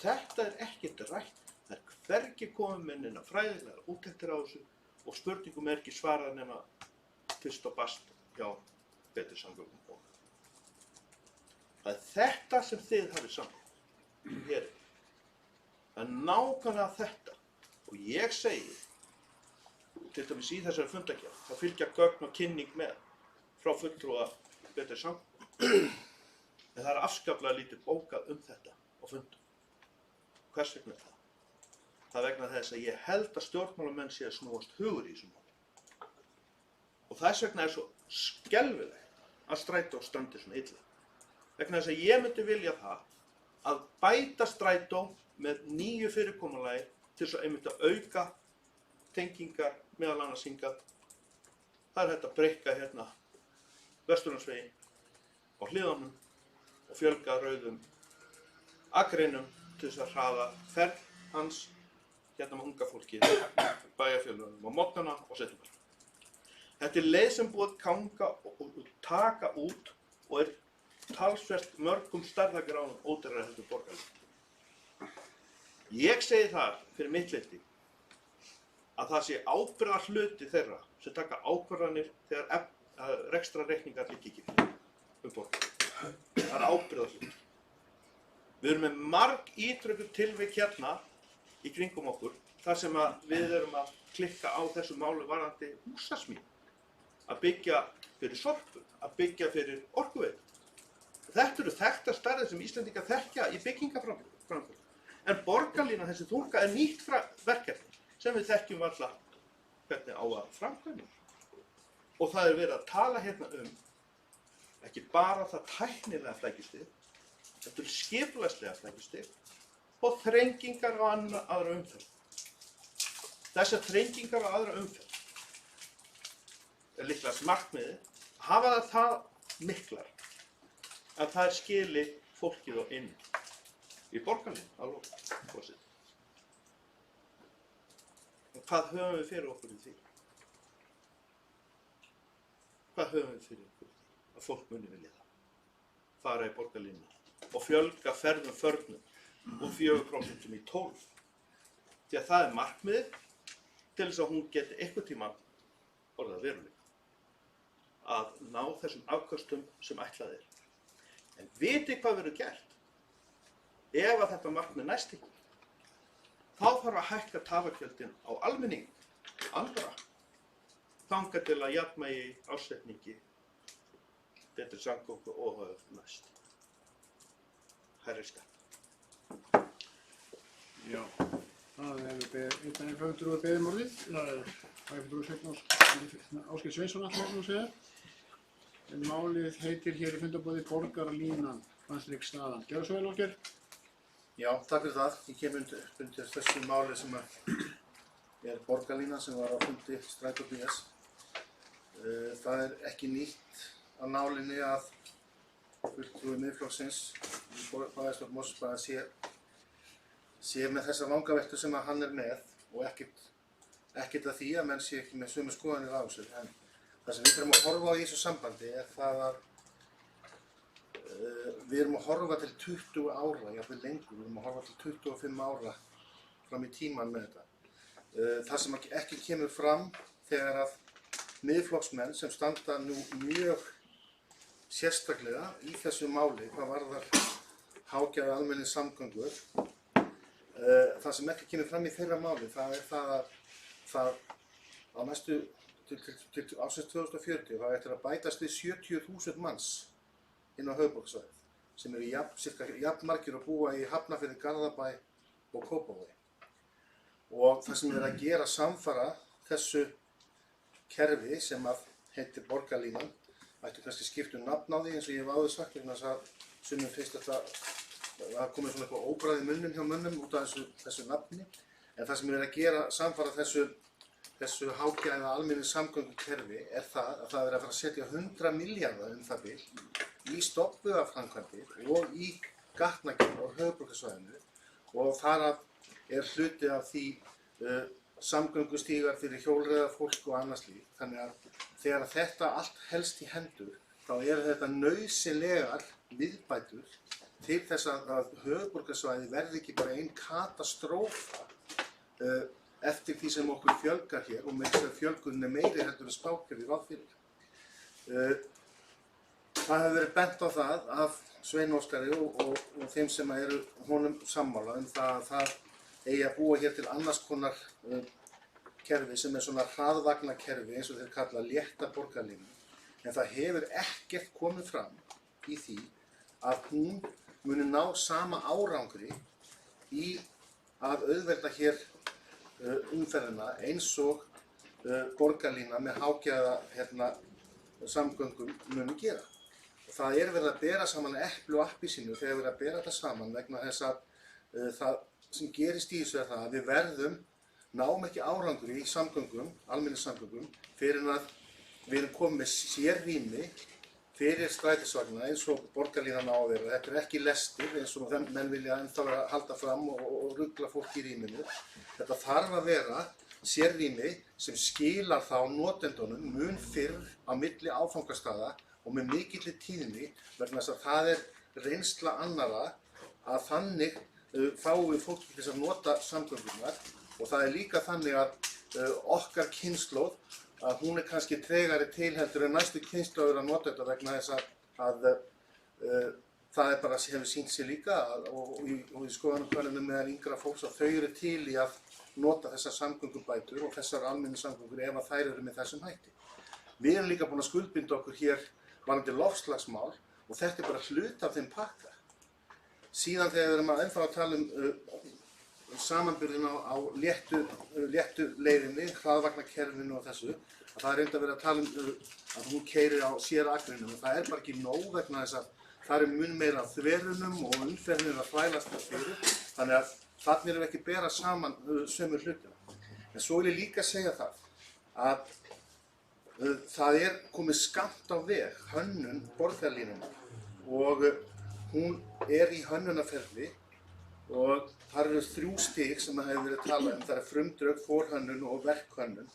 þetta er ekkert rætt. Það er hvergi komið með neina fræðilegar úttektir á þessu og spurningum er ekki svarað nema fyrst og bast hjá Betri samgöngum. Það er þetta sem þið hafið saman hér. Það er nákvæmlega þetta og ég segi, til dæmis í þessari fundargerð, það fylgja gögn og kynning með frá fulltrúa Betri samgöngum. En það er afskaplega lítið bókað þetta á fundum. Hvers vegna er það? Það er vegna þess að ég held að stjórnmálamenn sé að snúast hugur í þessum málum. Og þess vegna er svo skelfilegt að Strætó standi svona illa. Vegna þess að ég myndi vilja það að bæta Strætó með nýju fyrirkomulagi til þess að einmitt að auka tengingar meðal annars hingað. Það er hægt að breikka hérna Vesturlandsveginn á hliðunum og fjölga rauðum akreinum til þess að hraða ferð hans hérna með unga fólki, bæjarfélögunum á morgnana og seinna. Þetta er leið sem búið að ganga og taka út og er talsvert mörgum stærðargráðum ódýrari heldur borgarlínu. Ég segi það fyrir mitt leyti að það sé ábyrgðarhluti þeirra sem taka ákvarðanir þegar rekstrarreikningar liggja ekki fyrir borgarlínu. Það er ábyrgðarhluti. Við erum með margítrekuð tilvik hérna í kringum okkur þar sem að við erum að klikka á þessu máli varðandi húsasmíð, að byggja fyrir sorpu, að byggja fyrir orkuveitu. Þetta eru þekktar stærðir sem Íslendingar þekkja í byggingaframkvæmdum. En borgarlínan, þessi þunga, er nýtt verkefni sem við þekkjum varla hvernig á að framkvæma. Og það er verið að tala hérna ekki bara það tæknilega flækjustig, þetta eru skipulagslega flækjustig og þrengingar á aðra umferð. Þessar þrengingar á aðra umferð er líklega markmiðið að hafa það miklar að það skili fólkið á inn í borgarlínu að lokum. Og hvað höfum við fyrir okkur í því? Hvað höfum við fyrir okkur í því? Að fólk muni vilja það. Fara í borgarlínu og fjölga ferðum förnum úr 4% í 12%. Því að það er markmiðið til þess að hún geti einhvern tímann orðið að veruleika. Að ná þessum afköstum sem ætlað er. En vitið hvað verður gert? Ef að þetta markmið næst ekki, þá þarf að hækka tafagjöldin á almenning, andra, þangað til að jafnvægi ásetningi Betri samgöngu óhagað næst. Hærri skatt. Já, það hefur einn fulltrúi beðið um orðið. Það er fulltrúi Ásgeir Sveinsson alltaf að segja. En málið heitir hér í fundarboði Borgarlínan, landsríksstaðan. Gjörðu svo vel, Ásgeir. Já, takk fyrir það. Ég kem undir þessu máli sem er Borgarlínan sem var á fundi Strætó BS. Það er ekki nýtt á nálinni að fulltrúi Miðflokksins í bæjarstjórn Mosfellsbæjar sé með þessa vangaveltu sem hann er með og ekkert að því að menn sé ekki með sömu skoðanir á þessu. En það sem við þurfum að horfa á í þessu sambandi er það að við erum að horfa til 20 ára, jafnvel lengur, við erum að horfa til 25 ára fram í tímann með þetta. Það sem ekki kemur fram þegar að Miðflokksmenn sem standa nú mjög sérstaklega í þessu máli, hvað varðar hágæða almenningssamgöngur, það sem ekki kemur fram í þeirra máli, það er það að það á næstu til ársins 2040 það eftir að bætast við 70.000 manns inn á höfuðborgarsvæðið sem eru cirka jafn margir að búa í Hafnarfirði, Garðabæ og Kópavogi. Og það sem er að gera samfara þessu kerfi sem að heitir Borgarlínan, ættu kannski skipta nafn á því eins og ég hef áður sagt, vegna þess að sumum finnst það komið svona eitthvað óbragð í munnum hjá mönnum út af þessu nafni. En það sem er að gera samfara þessu hágæða almenningssamgöngukerfi er það að það er að fara að setja 100 milljarða það bil í stofnbyggðaframkvæmdir og í gatnagerð á höfuðborgarsvæðinu og þar af hluti af því samgöngustígar fyrir hjólreiðafólk og annað slíkt. Þannig að þegar þetta allt helst í hendur, þá þetta nauðsynlegar viðbætur til þess að höfuðborgarsvæði verði ekki bara ein katastrófa eftir því sem okkur fjölgar hér og með þess að fjölgunin meiri heldur en spákerfið ráð fyrir. Það hefur verið bent á það af Svein Óskari og þeim sem eru honum sammála það að það eigi að búa hér til annars konar kerfi sem svona hraðvagnakerfi eins og þeir kalla létta borgarlínu. En það hefur ekkert komið fram í því að hún muni ná sama árangri í að auðvelda hér umferðina eins og borgarlína með hágæða samgöngum muni gera. Og það verið að bera saman epli og appelsínu þegar verið að bera þetta saman vegna þess að það sem gerist í þessu það að við náum ekki árangri í samgöngum, almenningssamgöngum, fyrir að við erum komið með sérrými fyrir strætisvagna eins og borgarlínan á að vera. Þetta ekki lestir eins og menn vilja ennþá vera að halda fram og rugla fólk í rýminu. Þetta þarf að vera sérrými sem skilar þá notendunum mun fyrr á milli áfangastaða og með mikilli tíðni vegna þess að það reynsla annarra að þannig fáum við fólk til þess að nota samgöngunar og það líka þannig að okkar kynslóð að hún kannski tregari til heldur en næstu kynslóður að nota þetta vegna þess að það bara hefur sýnt sig líka og í skoðanakönnunum meðal yngra fólks að þau eru til í að nota þessar samgöngubætur og þessar almennu samgöngur ef að þær eru með þessum hætti. Við erum líka búin að skuldbinda okkur hér varðandi loftslagsmál og þetta bara hluti af þeim pakka. Síðan þegar við erum ennþá að tala samanburðin á léttu leiðinni, hraðvagnakerfinu og þessu, að það reyndi að vera að tala að hún keyrir á sérakrinum og það bara ekki nóg vegna þess að það mun meira af þverunum og umferðin að þvælast þar fyrir, þannig að þannig erum við ekki bera saman sömu hlutina. En svo vil ég líka segja það að það komið skammt á veg hönnun borgarlínunnar og hún í hönnunarferli og þar eru 3 stig sem hefur verið talað það frumdrög, forhönnun og verkhönnun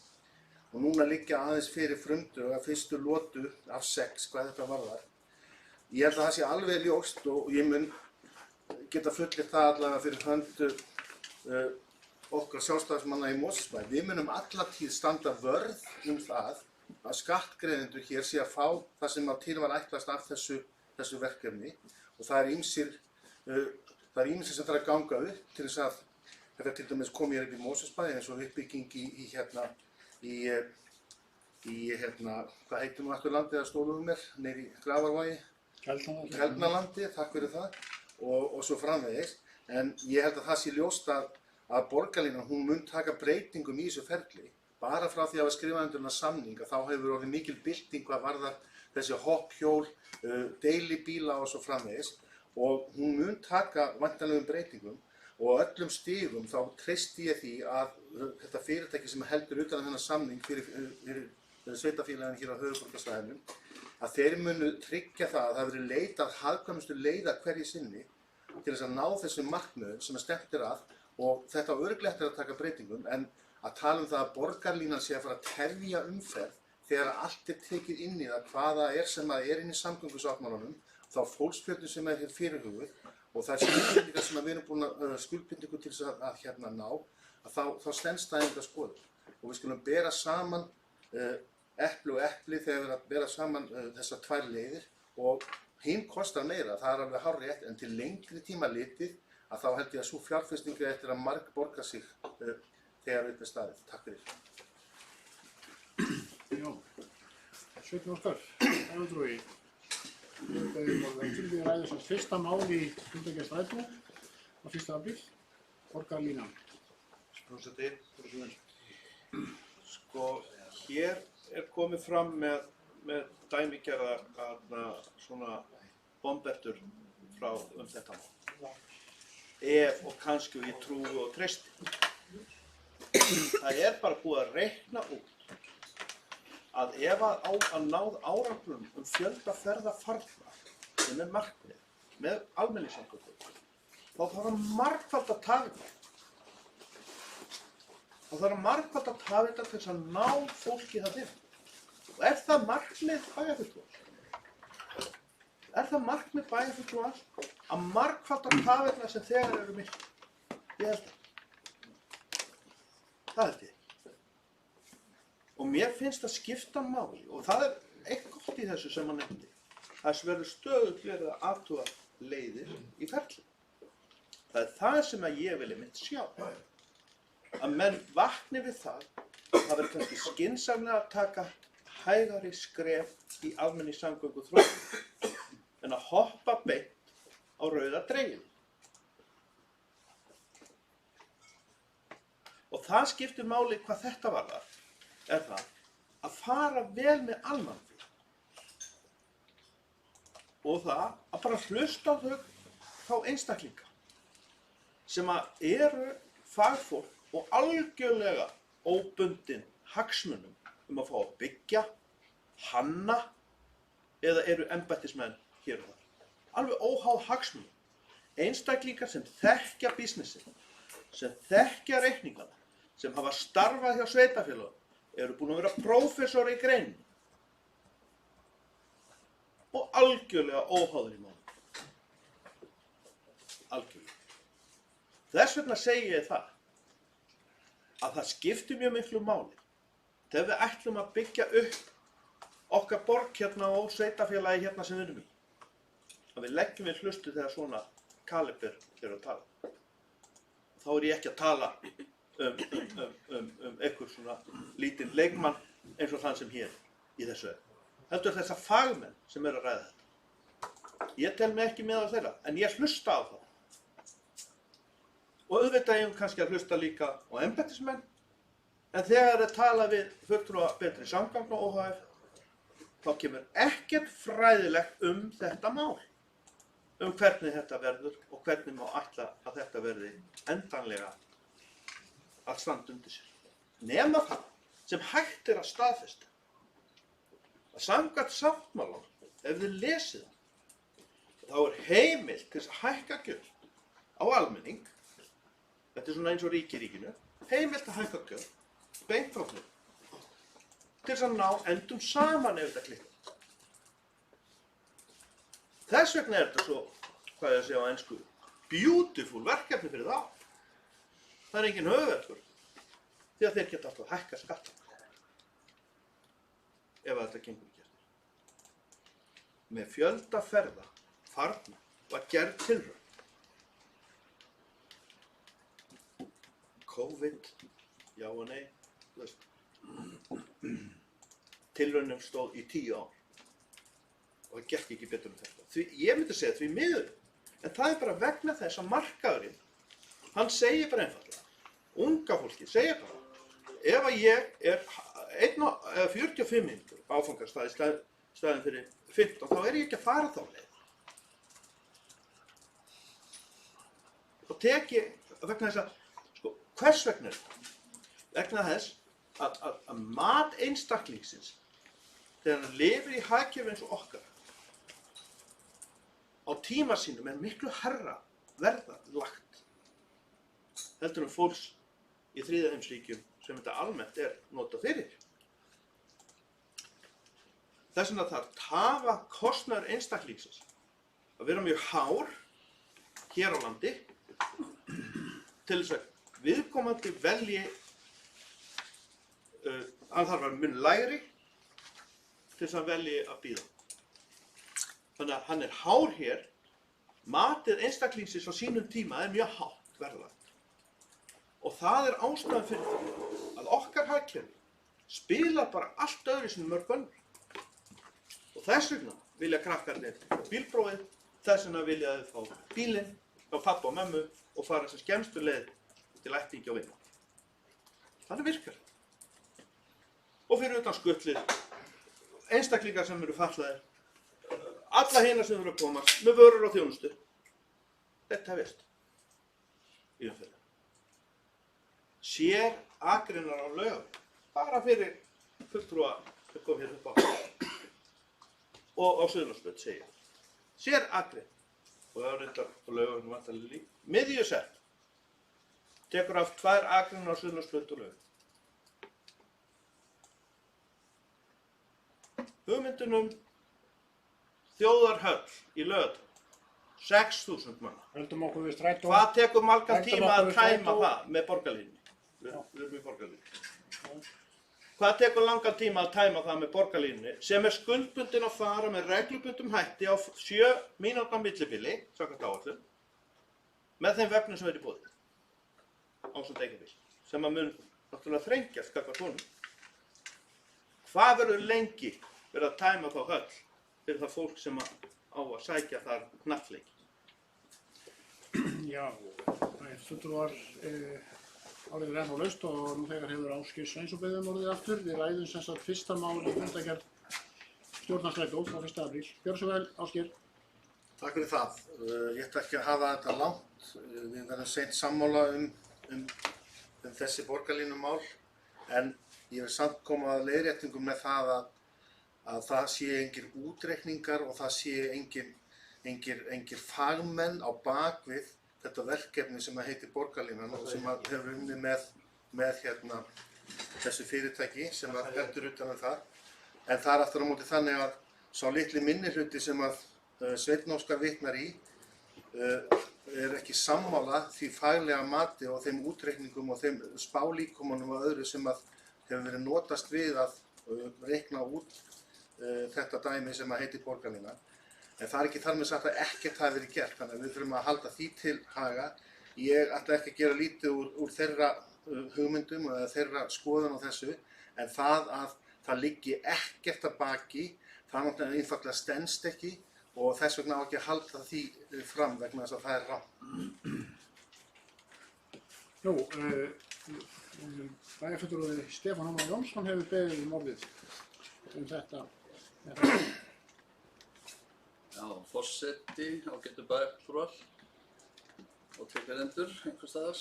og núna liggja aðeins fyrir frumdrög að fyrstu lotu af 6 hvað þetta varðar. Ég held að það sé alveg ljóst og ég mun geta fullyrt það allavega fyrir hönd okkar sjálfstæðismanna í Mosfellsbæ. Við munum alla tíð standa vörð það að skattgreiðendur hér sé að fá það sem til var ætlast af þessu verkefni og það ýmsir sem þarf að ganga upp til þess að þetta til dæmis kom hér upp í Mosfellsbæ eins og uppbygging hvað heitir nú aftur landið að stóluðum neyri í Grafarvogi? Keldnalandi, takk fyrir það og svo framvegis. En ég held að það sé ljóst að borgarlínan hún mun taka breytingum í þessu ferli. Bara frá því að við skrifa undir þennan samning að þá hefur orðið mikil bylting hvað varðar þessi hopphjól, deilibíla og svo framvegis og hún mun taka væntanlegum breytingum og öllum stigum þá treysti ég því að þetta fyrirtæki sem heldur utan þennan samning fyrir sveitarfélaginu hér á höfuðborgarsvæðinu að þeir munu tryggja það að það verið leitað hagkvæmustu leiða hverju sinni til þess að ná þessum markmiðum sem stefnt að og þetta á örugglega eftir að taka breytingum en að tala það að borgarlínan sé að fara að tefja umferð þegar allt tekið inn í það hvaða sem það inn í samgöngusáttmálanum þá fólksfjöldum sem hér fyrirhuguð og það skuldbindingar sem við erum búin að skuldbindingu til þess að ná að þá stenst það enga skoðun og við skulum bera saman epli og epli þegar við bera saman þessar 2 leiðir og hinn kostar meira, það alveg hárrétt en til lengri tíma litið að þá held ég að svo fjárfestinga eftir að margborga sig þegar upp staðið. Takk fyrir. Já, Sveinn Óskar, Ævandrói. Við ræðum svo fyrsta mál í fundargerð strætó á 1. apríl, borgarlínan. Forseti, sko, hér komið fram með dæmigerða svona bombertur frá þetta mál. Ef og kannski ég trúi og treysti. Það bara búið að reikna út að ef að náð árangrum fjölda ferðafarna sem markmið með almenningssamgöngum, þá þarf að margfalda tafirnar. Það þarf að margfalda tafirnar til þess að ná fólki það inn. Og er það markmið bæjarfulltrúans? Er það markmið bæjarfulltrúans að margfalda tafirnar sem þegar eru miklu? Ég held það. Það held ég. Og mér finnst það skipta máli og það er eitt gott í þessu sem hann nefndi. Það verður stöðugt verið að athuga leiðir í ferli. Það er það sem að ég vil einmitt sjá. Að menn vakni við það verður kannski skynsamlega að taka hægari skref í almenningssamgönguþróun en að hoppa beint á rauða dreginu. Og það skiptir máli hvað þetta varðar, er það að fara vel með almannafé. Og það að bara hlusta á þá einstaklinga sem að eru fagfólk og algjörlega óbundin hagsmunum að fá að byggja, hanna eða eru embættismenn hér og þar. Alveg óháð hagsmunum. Einstaklingar sem þekkja businessin, sem þekkja reikningana, sem hafa starfað hjá sveitarfélögum, eru búin að vera prófessor í greinum og algjörlega óháður í málum. Algjörlega. Þess vegna segi ég það að það skiptir mjög miklu máli þegar við ætlum að byggja upp okkar borg hérna og sveitarfélagi hérna sem við erum í. Að við leggjum við hlustu þegar svona kaliber eru að tala. Þá er ég ekki að tala einhver svona lítinn leikmann eins og þann sem hér í þessu er. Heldur þessa fagmenn sem eru að ræða þetta. Ég tel mig ekki með á þeirra, en ég hlusta á það. Og auðvitað ég kannski að hlusta líka á embættismenn, en þegar ég tala við fulltrúa Betri samgangna OHF, þá kemur ekkert fræðilegt þetta mál. Hvernig þetta verður og hvernig má ætla að þetta verði endanlega að standa undir sér. Nema það sem hægt er að staðfesta. Að samkvæmt sáttmálanum, ef þið lesið það, þá er heimilt til þess að hækka gjöld á almenning. Þetta er svona eins og ríkinu, heimilt að hækka gjöld, beint frá flug, til þess að ná endum saman ef þetta klikkar. Þess vegna er þetta svo, hvað ég að segja á ensku, beautiful verkefni fyrir þá. Það er engin höfuðverkur, því að þeir geta alltaf að hækka skatta. Ef þetta gengur í gert. Með fjölda ferða, farna, var gerð tilraun. COVID, já og nei, þú veist. Tilraunum stóð í 10 ár. Og það gekk ekki betur þetta. Því, ég myndi segja því miður. En það er bara vegna þess að markaðurinn, hann segir bara einfallega. Unga fólki segir bara. Ef að ég er 45 minnur áfangarstað í staðinn fyrir 15, þá er ég ekki að fara þá leið. Og tek ég, vegna þess að, hvers vegna er þetta? Vegna þess að mat einstaklingsins, þegar hann lifir í hagkerfi eins og okkar, á tíma sínum er miklu hærra verða lagt. Heldur fólks í þriðja heimsríkjum sem þetta almennt er notað fyrir. Þess vegna þarf tafa kostnaður einstaklingsins að vera mjög hár hér á landi til þess að viðkomandi velji hann þarf að vera mun lægri til þess að velji að bíða. Þannig að hann er hár hér, matið einstaklingsins á sínum tíma er mjög hátt verðlag. Og það er ástæðan fyrir því að okkar hagkerfi spilar bara allt öðru sem mörg önnur. Og þess vegna vilja krakkarnir bílprófið, þess vegna vilja þau fá bílinn, fá pappa og mömmu og fara sem skemmstu leið til ættingja og vinna. Þannig virkar. Og fyrir utan skutlið, einstaklingar sem eru fatlaðir, alla hina sem eru að komast með vörur og þjónustu. Þetta hefist í umferðinni. Sér akreinar á Laugavegi, bara fyrir fulltrúa sem kom hér upp á og á Suðurlandsbraut segja. Sér akrein og það er reyndar á Laugaveginum vantarlega líka. Miðjusett tekur af 2 akreinar á Suðurlandsbraut og Laugaveg. Hugmyndin þjóðarhöll í Laugardal, 6.000 manna. Höldum okkur við strætó. Hvað tekur margan Höldum tíma okkur að við tæma strætó. það með borgarlínunni? Við erum í borgarlínunni. Hvað tekur langan tíma að tæma það með borgarlínunni sem er skuldbundin að fara með reglubundum hætti á 7 mínútna millibili, samkvæmt áætlun, með þeim vögnum sem er í boði ásamt einkabíl, sem að mun náttúrulega þrengjast gagnvart honum. Hvað verður lengi verið að tæma þá höll fyrir það fólk sem á að sækja þar knattleiki? Já, það er fulltrúar árið enn og laust og nú þegar hefur Ásgeir Sveinsson orðið aftur. Við ræðum sem sagt fyrsta mál í fundargerð stjórnarstrætó frá 1. apríl. Gjörðu svo vel, Ásgeir. Takk fyrir það. Ég ætla ekki að hafa þetta langt. Við verðum seint sammála um þessi borgarlínumál, en ég vil samt koma að leiðréttingum með það að það sé engir útreikningar og það sé engir fagmenn á bakvið þetta verkefni sem heitir borgarlínan og sem hefur unnið með þessu fyrirtæki sem heldur utan um það. En það er aftur á móti þannig að sá litli minnihluti sem Sveinn Óskar vitnar í er ekki sammála því faglega mati og þeim útreikningum og þeim spálíkumunum og öðru sem hefur verið notast við að reikna út þetta dæmi sem heitir borgarlínan. En það er ekki þar með sagt að ekkert hafi verið gert, þannig að við þurfum að halda því til haga. Ég ætla ekki að gera lítið úr þeirra hugmyndum eða þeirra skoðun á þessu, en það að það liggi ekkert að baki, það náttúrulega einfaldlega stenst ekki og þess vegna á ekki að halda því fram vegna þess að það er rangt. Jú, bæjarfulltrúi Stefán Ómar Jónsson hefur beðið orðið þetta. Já, forseti, ágætu bæjarfulltrúar og tilheyrendur einhvers staðar.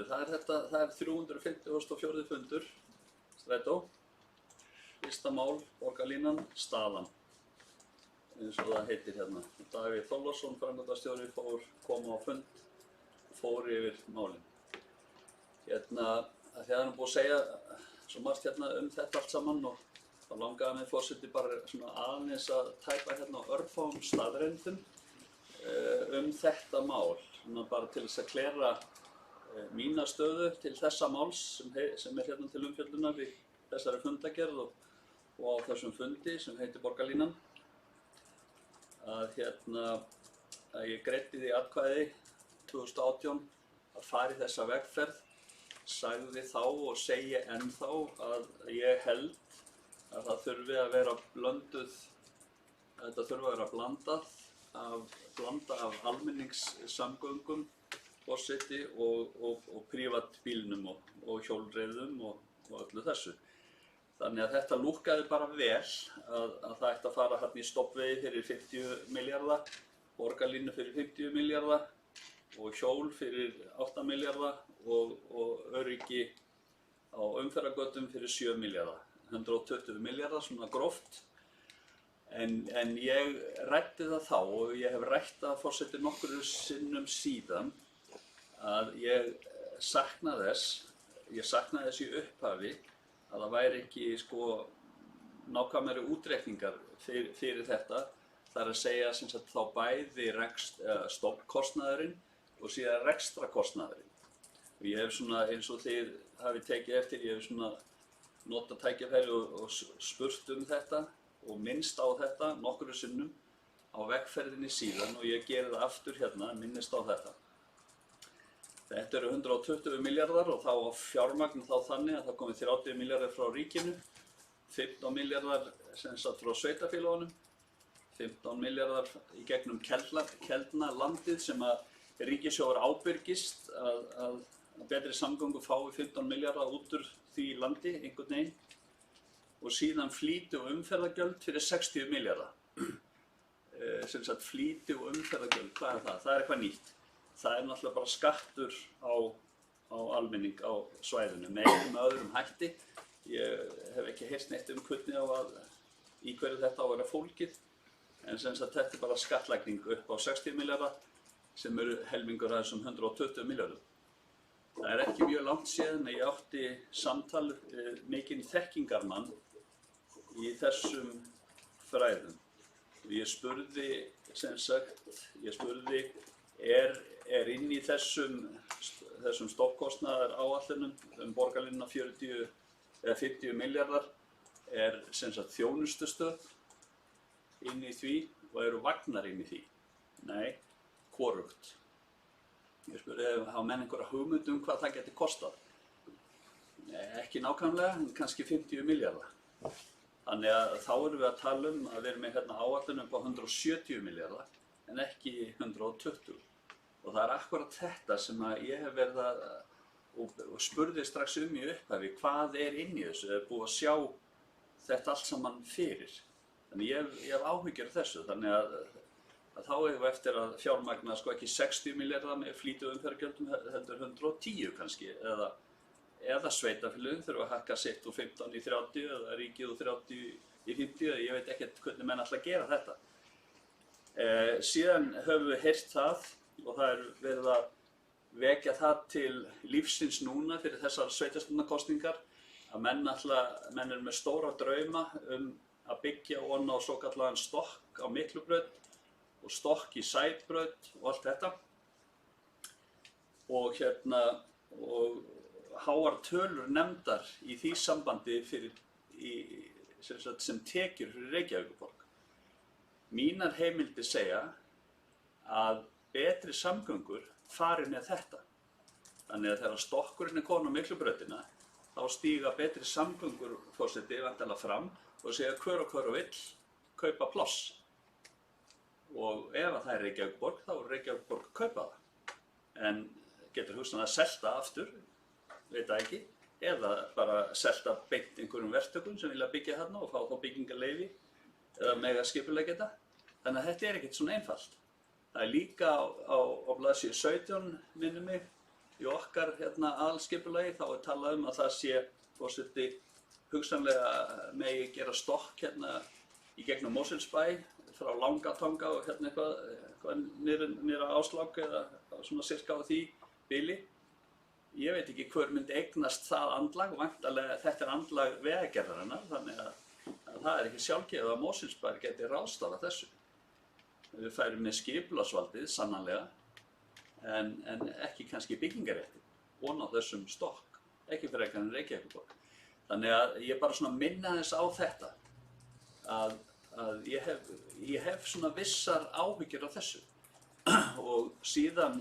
Það er 354. fundur strætó. Fyrsta mál, borgarlínan, staðan, eins og það heitir hérna. Davíð Þorláksson, framkvæmdastjóri, kom á fund og fór yfir málin. Að það er búið að segja svo margt hérna þetta allt saman og þá langaði mig forseti bara svona aðeins að tæpa hérna á örfáum staðreyndum þetta mál, svona bara til þess að klera mína stöðu til þessa máls sem er hérna til umfjöllunar í þessari fundagerð og á þessum fundi sem heitir borgarlínan. Að ég greiddi því atkvæði 2018 að fara í þessa vegferð, sagði þá og segi ennþá að ég held að það þurfi að vera blönduð, að þetta þurfi að vera blanda af almenningssamgöngum, forseti og prívatbílnum og hjólreiðum og öllu þessu. Þannig að þetta lúkkaði bara vel að það ætti að fara hérna í stoppvegi fyrir 50 milljarða, borgarlínu fyrir 50 milljarða og hjól fyrir 8 milljarða og öryggi á umferðargötum fyrir 7 milljarða. 120 milljarða, svona gróft. En ég ræddi það þá og ég hef rætt það forseti nokkrum sinnum síðan að ég saknaði þess í upphafi að það væri ekki nákvæmari útreikningar fyrir þetta. Það er að segja sem sagt þá bæði stofnkostnaðurinn og síðan rekstrakostnaðurinn. Og ég hef eins og þið hafið tekið eftir, ég hef notað tækifæri og spurt þetta og minnst á þetta nokkrum sinnum á vegferðinni síðan og ég geri það aftur hérna, minnist á þetta. Þetta eru 120 milljarðar og þá á fjármagn þá þannig að það komi 30 milljarðar frá ríkinu, 15 milljarðar sem sagt frá sveitarfélögunum, 15 milljarðar í gegnum Keldnalandið sem að ríkissjóður ábyrgist að betri samgöngu fái 15 milljarðar út úr því landi einhvern veginn og síðan flýti og umferðargjöld fyrir 60 milljarða. Sem sagt flýti og umferðargjöld, hvað er það? Það er eitthvað nýtt. Það er náttúrulega bara skattur á almenning á svæðinu með öðrum hætti. Ég hef ekki heyrt neitt hvernig í hverju þetta á að vera fólkið. en sem sagt þetta bara skattlagning upp á 60 milljarða sem eru helmingur af þessum 120 milljörðum. Það ekki mjög langt síðan að ég átti samtal mikinn þekkingarmann í þessum fræðum. Ég spurði, sem sagt, er inn í þessum stofnkostnaðar áætlunum borgarlínuna 40 eða 50 milljarðar sem sagt þjónustustöð inn í því og eru vagnar inn í því? Nei, hvorugt. Ég spurði hafa menn einhverja hugmynd hvað það geti kostað? Nei, ekki nákvæmlega, en kannski 50 milljarða. Þannig að þá erum við að tala að við erum með áætlun upp á 170 milljarða en ekki 120. Og það akkurat þetta sem að ég hef verið og spurði strax í upphafi hvað inn í þessu, ég búið að sjá þetta allt saman fyrir. Þannig ég hef áhyggjur af þessu, þannig að þá hefur við eftir að fjármagna ekki 60 milljarða með flýtu umferðargjöldum heldur 110 kannski, eða sveitarfélögin þurfa að hækka sitt úr 15 í 30 eða ríkið úr 30 í 50, ég veit ekkert hvernig menn ætla að gera þetta. Síðan höfum við heyrt það og það verið að vekja það til lífsins núna fyrir þessar sveitarstjórnarkosningar að menn eru með stóra drauma að byggja ofan á svokallaðan stokk á Miklubraut og stokk í Sæbraut og allt þetta. Og háar tölur nefndar í því sambandi sem tekjur fyrir Reykjavíkurborg. Mínar heimildir segja að betri samgöngur fari með þetta. Þannig að þegar stokkurinn kominn á Miklubrautina, þá stíga betri samgöngur forseti væntanlega fram og segja hver og vill kaupa pláss. Og ef það Reykjavíkurborg, þá Reykjavíkurborg að kaupa það. En getur hugsanlega að selta aftur, veit það ekki, eða bara selta beint einhverjum verktökum sem vilja byggja þarna og fá þá byggingarleyfi eða mega skipuleggja þetta. Þannig að þetta ekkert svona einfalt. Það líka á blaðsíðu 17, minnir mig, í okkar aðalskipulagi, þá talað að það sé forseti hugsanlega megi gera stokk í gegnum Mosfellsbæ frá Langatanga og eitthvað niður á Ásláku eða svona sirka á því bili. Ég veit ekki hver myndi eignast það andlag, væntanlega þetta andlag vegagerðarinnar, þannig að það ekki sjálfgefið að Mosfellsbær geti ráðstafað þessu. Við færum með skipulagsvaldið, sannarlega, en ekki kannski byggingarétti, von á þessum stokk, ekki fyrir en Reykjavíkurborg. Þannig að ég bara svona minna þess á þetta, að ég hef svona vissar áhyggjur af þessu. Og síðan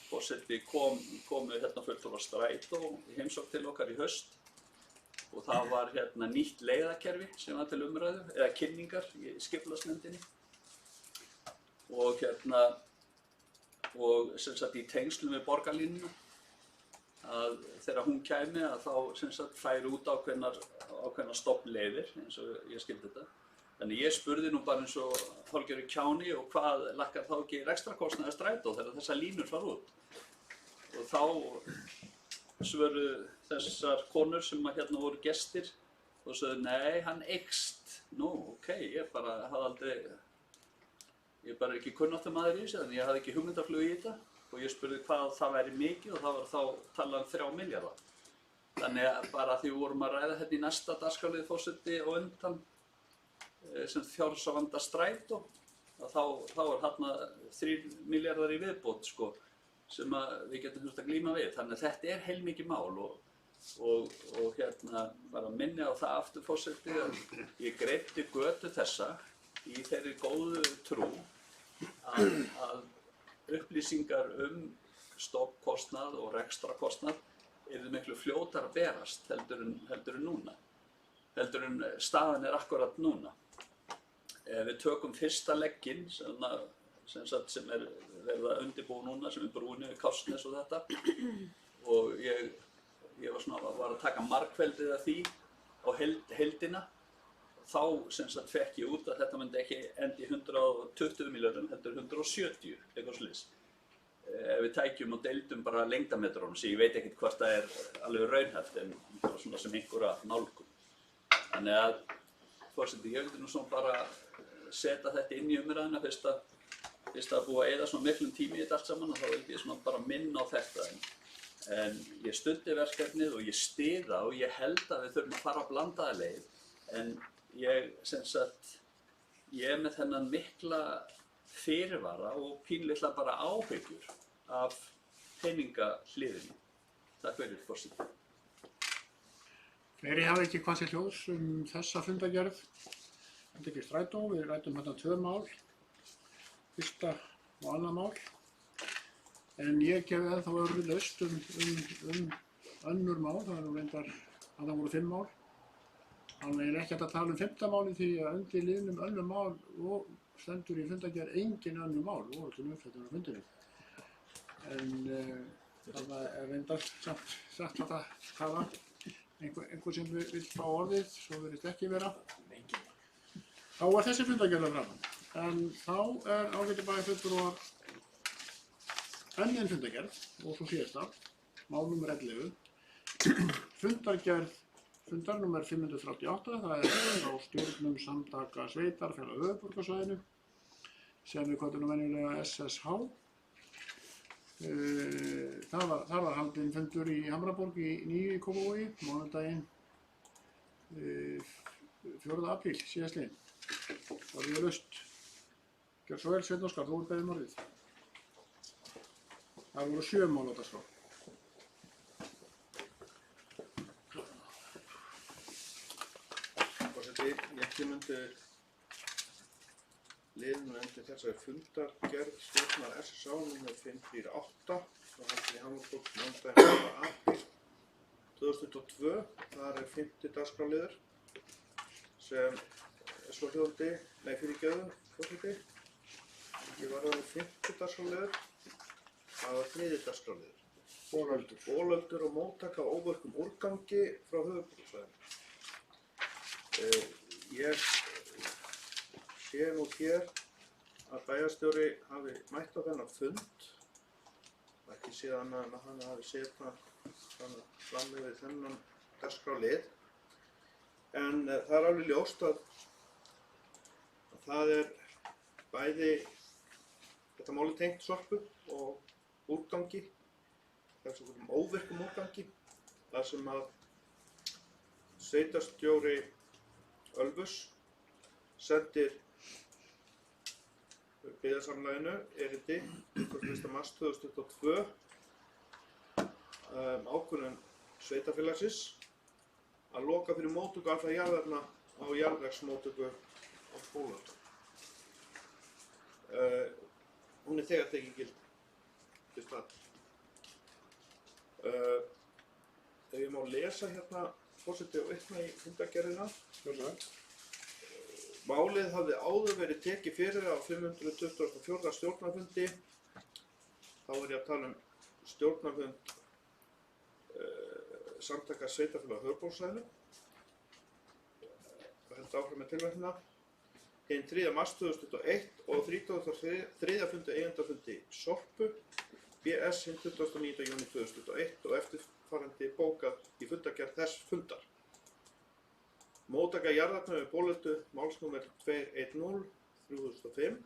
forseti komu fulltrúar Strætó í heimsókn til okkar í haust og það var nýtt leiðakerfi sem var til umræðu, eða kynningar í skipulagsnefndinni. Og sem sagt í tengslum við borgarlínuna að þegar hún kæmi að þá sem sagt færi út ákveðnar stofnleiðir eins og ég skildi þetta. Þannig ég spurði nú bara eins og hálfgerður kjáni og hvað lækkar þá ekki rekstrarkostnaði Strætó þegar þessar línur fara út. Og þá svöruðu þessar konur sem voru gestir og sögðu nei, hann eykst. Nú, ok, ég bara ekki kunnáttumaður í þessu, þannig ég hafði ekki hugmyndaflug í þetta og ég spurði hvað það væri mikið og það var þá talað 3 milljarða. Þannig að bara því við vorum að ræða í næsta dagskrárlið forseti og undan sem fjárhagssvanda Strætó, þá þarna 3 milljarðar í viðbót sem við getum þurft að glíma við. Þannig að þetta heilmikið mál og bara minni á það aftur forseti að ég greiddi götu þessa í þeirri góðu trú að upplýsingar stofnkostnað og rekstrakostnað yrðu miklu fljótar að berast heldur en núna. Heldur en staðan akkurat núna. Við tökum fyrsta legginn sem verið að undirbúa núna, sem brúin yfir Kársnes og þetta. Og ég var að taka markveldið af því á heildina. Þá fekk ég út að þetta myndi ekki enda í 120 milljörðum, heldur 170, eitthvað svoleiðis. Ef við tækjum og deildum bara lengdametrónum, sem ég veit ekkert hvort það alveg raunhæft, en bara svona sem einhverja nálgun. Þannig að, forseti, ég vildi nú svona bara setja þetta inn í umræðuna fyrst að búið að eyða svona miklum tími í þetta allt saman og þá vildi ég svona bara minna á þetta. En ég studdi verkefnið og ég styð það og ég held að við þurfum að fara á blandaða leið. En ég, sem sagt, ég er með þennan mikla fyrirvara og pínlitla bara áhyggjur af peningahliðinni. Takk fyrir, forseti. Fleiri hafa ekki hvað sér hljóðs þessa fundargerð. Þetta er ekki strætó, við ræddum hérna 2 mál, fyrsta og annað mál. En ég gefi ennþá laust önnur mál, það eru reyndar að það voru 5 mál. Þannig er ekki hægt að tala 5. máli því að undir liðnum önnur mál og stendur í fundargerð engin önnur mál og til umfjöllun á fundinum. En það er reyndar satt að hafa einhver sem vill fá orðið, svo virðist ekki vera. Þá er þessi fundargerð framan. En þá er ágæti bæjarfulltrúar enn ein fundargerð og svo síðasta, mál nr. 11. Fundargerð fundar nr. 538, það er frá stjórnum samtaka sveitarfélaga á höfuðborgarsvæðinu sem við köllum venjulega SSH. Þar var haldinn fundur í Hamraborg í Nýju í Kópavogi, mánudaginn 4. apríl síðastliðinn. Það er laust. Gjörðu svo vel, Sveinn Óskar, þú ert beðinn orðið. Það voru 7 mál á dagskrá. Forseti, ég kem undir liðinu undir þessari fundargerð stjórnar SSH nr. 538 frá haldinni í Hamraborg mánudaginn 4. apríl 2022. Þar er 5. dagskrárliður sem er svo hljóðandi, fyrirgefðu, forseti. Ég var að 5. dagskrárliður, það var 3. dagskrárliður. Bólöldur og móttaka á óvirkum úrgangi frá höfuðborgarsvæðinu. Ég sé nú hér að bæjarstjóri hafi mætt á þennan fund, ekki séð annað en að hann hafi setjað fram yfir þennan dagskrárlið. En það er alveg ljóst að það er bæði þetta máli tengt sorpu og úrgangi, þess að óvirkum úrgangi, þar sem að sveitarstjóri Ölfus sendir byggðasamlaginu erindi 1. mars 2022 ákvörðun sveitarfélagsins að loka fyrir móttöku allra jarðefna á jarðvegsmóttöku á Skógöldu. Hún er þegar tekin gildi. Ef ég má lesa hérna, forseti, og vitna í fundargerðina. Málið hafði áður verið tekið fyrir á 524. stjórnarfundi. Þá er ég að tala stjórnarfund samtaka sveitarfélaga á höfuðborgarsvæðinu. Það held áfram með tilvægna. Hinn 3. mars 2021 og 33. fundi eigendafundi Sorpu, BS hinn 29. júní 2021 og eftirfarandi bókað í fundargerð þess fundar. Móttaka jarðefna við Bólöldu, málsnúmer 210/3005.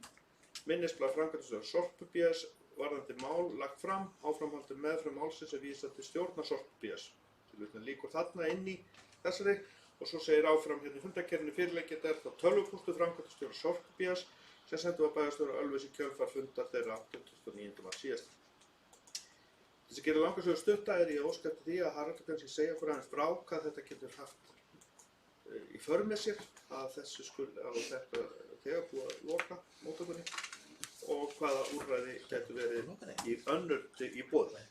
Minnisblað framkvæmdastjóra Sorpu BS varðandi mál lagt fram, áframhaldið meðfram málsins er vísað til stjórnar Sorpu BS. Tilvitnun lýkur þarna inn í þessari og svo segir áfram hérna í fundargerðinni fyrirliggjandi er þá tölvupóstur framkvæmdastjóra Sorpu BS sem sendur var bæjarstjóra Ölfus í kjölfar fundar þeirra 29. mars síðast. Til þess að gera langa sögu stutta er ég óska eftir því að Haraldur kannski segja okkur aðeins frá hvað þetta getur haft í för með sér að þetta þegar búið að loka móttökunni og hvaða úrræði getur verið í önnur í boði.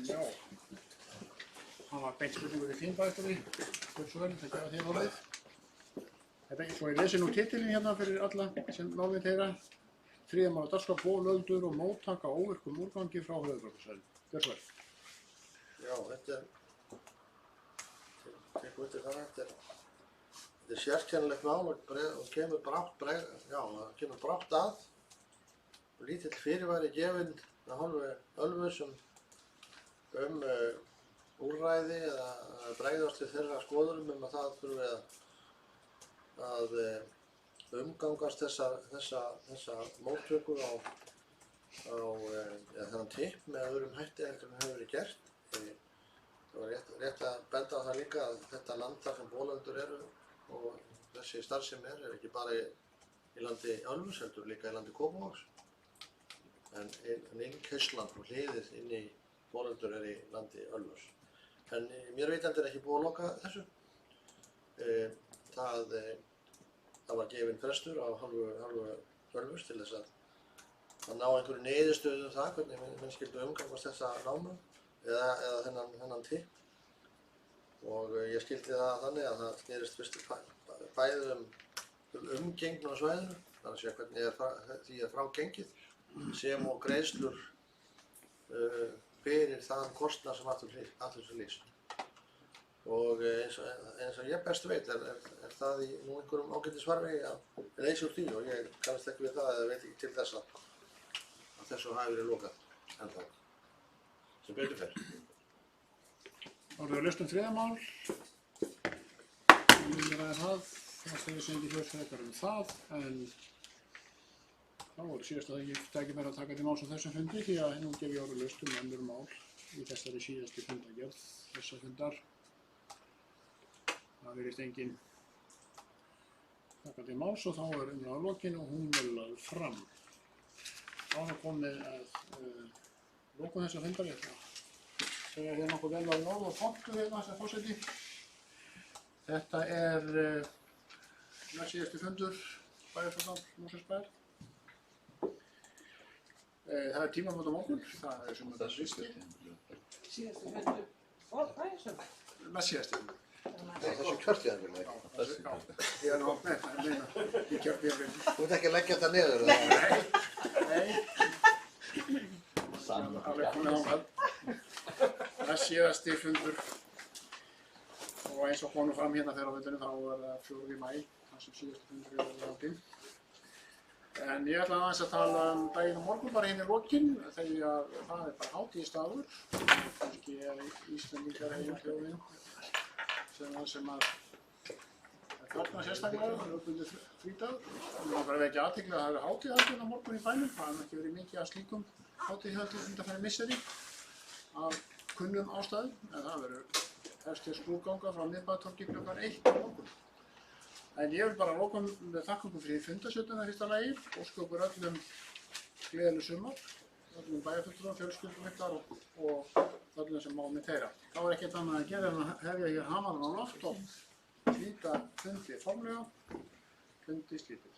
Já, það var beint spurningu við þín bæjarstjóri, það gefa þér orðið. Þetta er ekki svo, ég lesi nú titilinn hérna fyrir alla sem málið þeirra. 3. mál á dagskrá, bólöldur og móttaka á óvirkum úrgangi frá höfuðborgarsvæðinu. Gjörðu svo vel. Já, þetta er sérkennilegt mál og kemur brátt að. Lítill fyrirvari gefinn af hálfu Ölfus úrræði eða bregðast við þeirra skoðunum að það þurfi að umgangast þessa móttöku á þennan tipp með öðrum hætti heldur en hefur verið gert. Það var rétt að benda á það líka að þetta land þar sem Bolundur eru og þessi starfsemi er ekki bara í landi Ölfuss heldur líka í landi Kópavogs. En innkeyrslan og hliðið inn í Bolundur er í landi Ölfuss. En mér veitandi er ekki búið að loka þessu. Það var gefinn frestur á hálfu Ölfuss til þess að ná einhverju niðurstöðu um það hvernig menn skyldu umgangast þessa námu eða þennan tipp. Og ég skildi það þannig að það snerist fyrst bæði umgengni á svæðinu, þannig að segja hvernig því er frágengið, sem og greiðslur fyrir þann kostnað sem allur svo lýst. Og eins og ég best veit er það í nú einhverjum ágætis farvegi að leysa úr því og ég kannast ekki við það eða veit ekki til þess að þessu hafi verið lokað ennþá, sem betur fer. Þá erum við laust þriðja mál. Það segir sig ekki hljóðs frekar það, en þá voru síðast að ég tækifæri að taka til máls á þessum fundi því að nú gef ég orðið laust önnur mál í þessari síðasti fundagerð þessa fundar. Það virðist enginn taka til máls og þá umræðan lokin og hún lögð fram. Þá er komið að lokum þessa fundar. Ég ætla að segja hér nokkuð vel á orð og pontu hérna þessa forseti. Þetta er síðasti fundur bæjarstjórnar Mosfellsbæjar. Það er tímamót á morgun, það er sem þetta fyrsti. Síðasti fundur og bæjarstjórnar. Með síðasti fundur. Þessu kjörtíðanbili. Ég er nú að meina, ég kjörtíðanbili. Þú ert ekki að leggja þetta niður eða? Nei. Alveg komið ángað. Það er síðasti fundur og eins og konum fram hérna þegar á fundinu þá er það 4. maí, þar sem síðasti fundur er haldinn. En ég ætla aðeins að tala daginn og morgun bara hérna í lokin þegar það er bara hátíðisdagur. Kannski er Íslendingar eigin þjóðin sem að þarna sérstaklega, það er uppbundið frídagur. Við langar að vekja athygli að það eru hátíðahaldin á morgun í bænum. Það hefur ekki verið mikið af slíkum hátíðahaldum undanfarin misseri af kunnum ástæðum, en það verður hefst hér skrúðganga frá Miðbæjartorgi klukkan 1 á morgun. En ég vil bara loka með þakka ykkur fyrir fundarstöðuna fyrsta lagi, óska ykkur öllum gleðileg sumar, öllum bæjarfulltrúum, fjölskyldum ykkar og öllum sem má með þeirra. Þá er ekkert annað að gera en að hefja hér hamarinn á loft og slíta fundi formlega, fundi slítið.